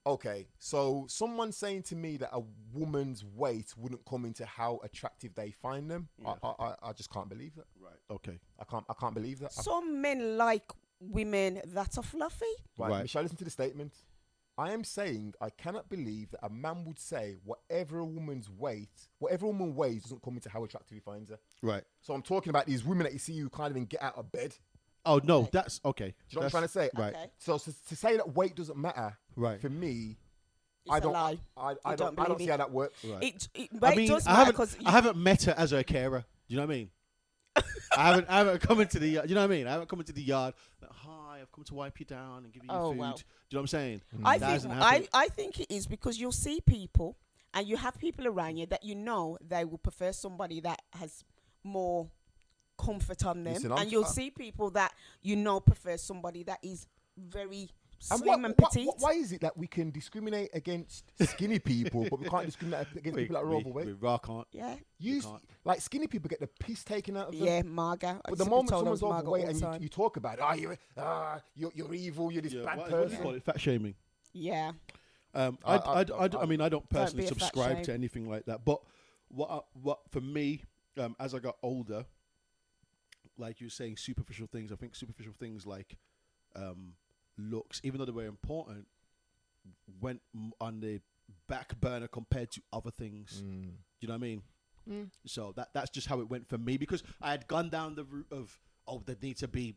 okay. So someone saying to me that a woman's weight wouldn't come into how attractive they find them. Yeah. I just can't believe that. Right. Okay. I can't believe that. Some men like women that are fluffy. Right, Michelle, listen to the statement. I am saying I cannot believe that a man would say whatever a woman weighs doesn't come into how attractive he finds her. Right. So I'm talking about these women that you see who can't even get out of bed. Oh no, Okay. that's okay. Do you know what I'm trying to say? Right. Okay. So to say that weight doesn't matter, Right. for me, It's I a don't. lie. I You don't. don't I don't believe see it. how that works. Right. But I it mean, does I matter haven't, because I haven't met her as a carer. Do you know what I mean? I haven't come into the yard. You know what I mean? I haven't come into the yard. Like, hi, I've come to wipe you down and give you Oh, food. wow. Do you know what I'm saying? I That think hasn't happened. I think it is because you'll see people and you have people around you that you know they will prefer somebody that has more comfort on them, Listen, and you'll see people that you know prefer somebody that is very And slim and petite. why is it that we can discriminate against skinny people, but we can't discriminate against people that are overweight? We rock on. Yeah, You can't. like skinny people get the piss taken out of them. yeah, Marga. But the moment someone's overweight and you talk about, you're evil, you're this Yeah, bad what do you person. call it? Fat shaming. yeah, I mean, I don't personally be a fat subscribe shame. to anything like that. But what for me, as I got older, like you were saying, superficial things. I think superficial things like looks, even though they were important, went on the back burner compared to other things. Mm. Do you know what I mean? So that's just how it went for me, because I had gone down the route of there needs to be,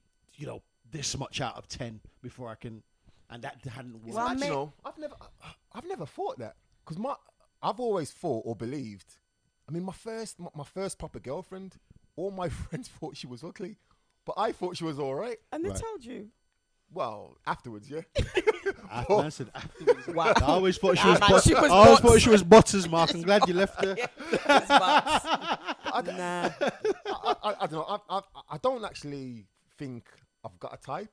this much out of 10 before I can and that hadn't worked. Well, Actually, mate- no, I've never thought that because I've always thought or believed. I mean, my first proper girlfriend, all my friends thought she was ugly, but I thought she was all right. And they Right. told you. Well, afterwards, yeah. I said afterwards. Wow. I always thought she Nah, was. man, she was I always butts. thought she was butters, Mark. I'm glad you left her. Nah. I don't know. I don't actually think I've got a type.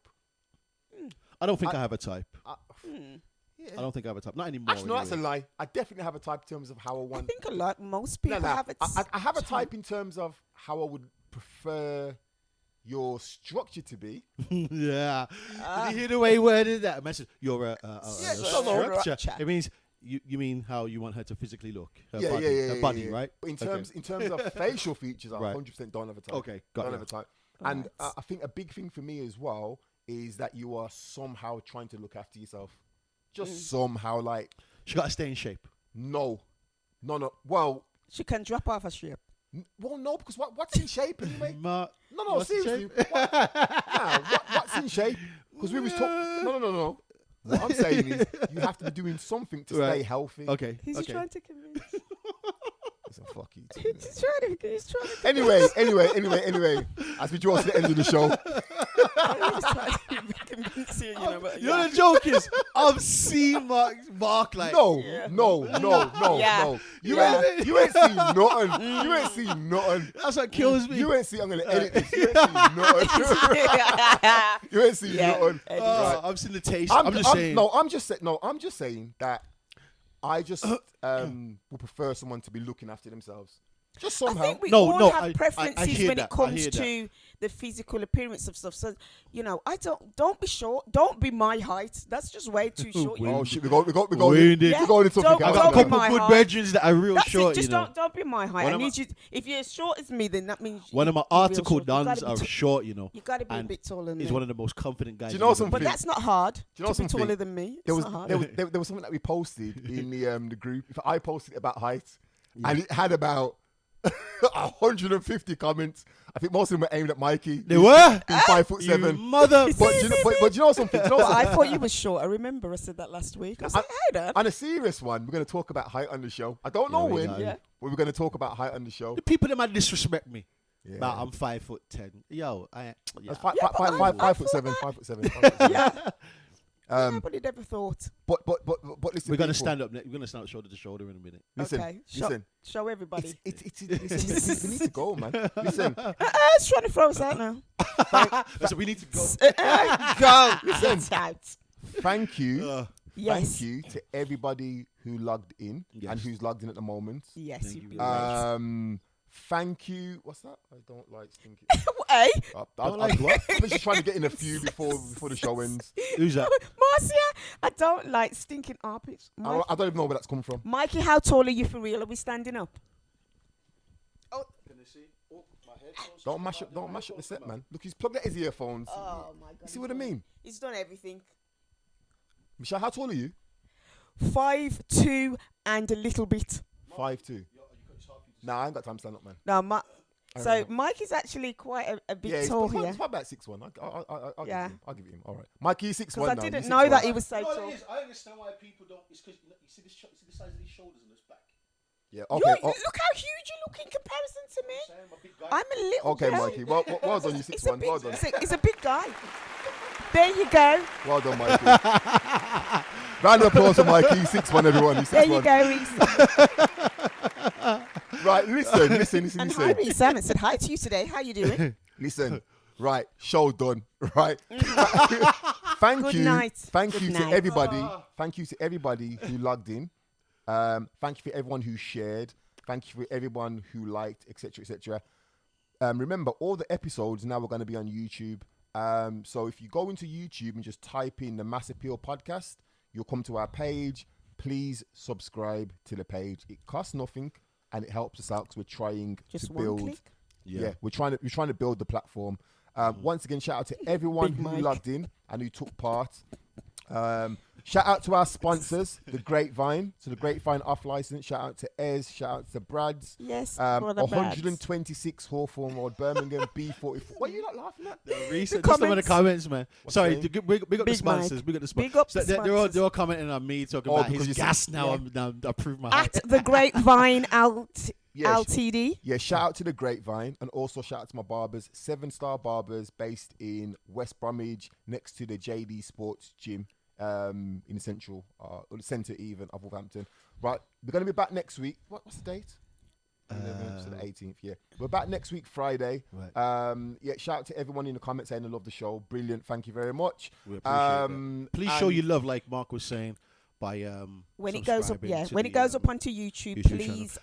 I don't think I have a type. Yeah. I don't think I have a type. Not anymore. Actually, no, that's a anyway. lie. I definitely have a type in terms of how I I want. think a lot, most people have it. I have a type in terms of how I would prefer your structure to be. Yeah. Did you hear the way he worded that? Message. You're a structure. structure. It means you mean how you want her to physically look. Her Yeah, body, yeah, yeah, her yeah, body, yeah. right? But in Okay. terms of facial features, I Right. 100% don't have a type. Okay, got don't ya. have a type. And Right. I think a big thing for me as well is that you are somehow trying to look after yourself. Just somehow, like, She got to stay in shape. no. Well, She can drop off a ship. no, because what's in shape anyway? Mark, No, what's in seriously. What's in shape? Because we was talking. No. What I'm saying is, you have to be doing something to Right. stay healthy. Okay. He's okay. trying to convince. Listen, fuck you. too, man. He's trying to. Anyway, as we draw to the end of the show, He's trying to convince you, you know. But You know the joke is, I've seen Mark like. no. Yeah. You ain't seen nothing. You ain't seen nothing. That's what kills me. You ain't seen. I'm gonna edit this. You ain't seen nothing. You ain't seen Yeah. nothing. I've seen the taste. I'm just saying. I'm just saying that I just would prefer someone to be looking after themselves. Just I somehow. think we No, all no, have I preferences hear when that, it I comes hear to the physical appearance of stuff. So, you know, don't be short. Don't be my height. That's just way too short. Oh shit, we go Winded. we're going into something Don't- I else. got a don't be couple my good height. bedrooms that are real That's short, it. Just you know. don't be my height. One I of need you. If you're as short as me, then that means One of my you're real article short. You dons gotta be are t- short, you know. You got to be a and bit taller than He's me. one of the most confident guys. Do you know you've ever something? But met. that's not hard. Do you know to be something? taller than me. There It's was not hard. there was something that we posted in the group. If I posted it about height, and it had about 150 comments. I think most of them were aimed at Mikey. They were? He's 5'7". You mother. But you know something? Do you know But something? I thought you were short. I remember I said that last week. I was like, hey, Dad. On a serious one, we're going to talk about height on the show. I don't know we when, go. Yeah. but we're going to talk about height on the show. The people that might disrespect me. Yeah. But I'm 5'10". Yo, yeah. That's Yeah, but I 5'7", 5'7". Yeah. Um, Nobody never thought. but listen, We're gonna people, stand up. We're gonna stand up shoulder to shoulder in a minute. Listen, Okay. listen. Show everybody. Listen, we need to go, man. Listen, It's trying to throw us out now. So we need to go. Go. Listen. It's out. thank you. Yes. Thank you to everybody who logged in Yes. and who's logged in at the moment. Yes, Thank you you be very right. Thank you. What's that? I don't like stinking. Hey, Don't like what? I was just trying to get in a few before the show ends. Who's that? Marcia, I don't like stinking armpits. I don't even know where that's come from. Mikey, how tall are you for real? Are we standing up? Don't mash up the set, man. Look, he's plugged out his earphones. Oh my god. You see what I mean? He's done everything. Michelle, how tall are you? 5'2" and a little bit. 5'2". Nah, I ain't got time to stand up, man. No, I so don't know. Mike is actually quite a bit Yeah, tall he's here. probably about 6'1". I'll Yeah. give it him. All right, Mikey, 6'1". Because I now. didn't He's know 6'1". that he was so No, tall. it is. I understand why people don't. It's because you see the size of these shoulders and this back. Yeah. You Okay. look how huge you look in comparison to me. I'm a big guy. I'm a little Okay, girl. Mikey. Well done. You It's a 6'1". big, Well done. it's a big guy. There you go. Well done, Mikey. Round of applause for Mikey. He's 6'1", everyone. He's There you 6'1". go, Reese. Right, listen. And hi, Reese. I haven't said hi to you today. How you doing? Listen, right, show done, right? Thank Good you. night. Thank Good you night. to everybody. Thank you to everybody who logged in. Thank you for everyone who shared. Thank you for everyone who liked, etc., etc. Remember, all the episodes now are going to be on YouTube. So if you go into YouTube and just type in the Mass Appeal Podcast, you'll come to our page. Please subscribe to the page. It costs nothing and it helps us out because we're trying Just to one build. click. Yeah, we're trying to build the platform. Once again, shout out to everyone Big who Mike. logged in and who took part. Shout out to our sponsors, the Grapevine. So the Grapevine off license. Shout out to Ez. Shout out to Brad's. Yes, brother Brads. 126 Hawthorne Road, Birmingham, B44. What are you not laughing at? Just some of the comments, man. Sorry, saying? big up the Big sponsors. Mike. Big up the Big sponsors. up So the they're all sponsors. commenting on me talking Oh, about because his you gas said- now. I prove my height. At the Grapevine Yeah, LTD. Yeah, shout out to the Grapevine and also shout out to my barbers, 7-star barbers based in West Bromwich next to the JD Sports Gym in the central, or the centre even of Wolverhampton. Right, we're going to be back next week. What's the date? 11th to the 18th, yeah. We're back next week, Friday. Right. Yeah, shout out to everyone in the comments saying they love the show. Brilliant. Thank you very much. We appreciate that. Please show your love, like Mark was saying, by When it goes up, subscribing to when it the, goes up onto YouTube, YouTube please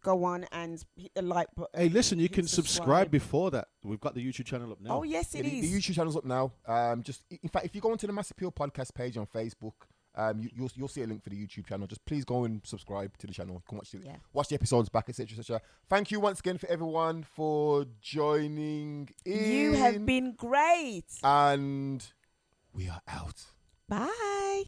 go on and hit the like button. Hey, listen, you hit can subscribe before that. We've got the YouTube channel up now. Oh yes, it Yeah, is. the YouTube channel's up now. Just in fact, if you go onto the Massive Appeal podcast page on Facebook, you'll see a link for the YouTube channel. Just please go and subscribe to the channel. You can watch the episodes back, etc., etc. Thank you once again for everyone for joining in. You have been great. And we are out. Bye.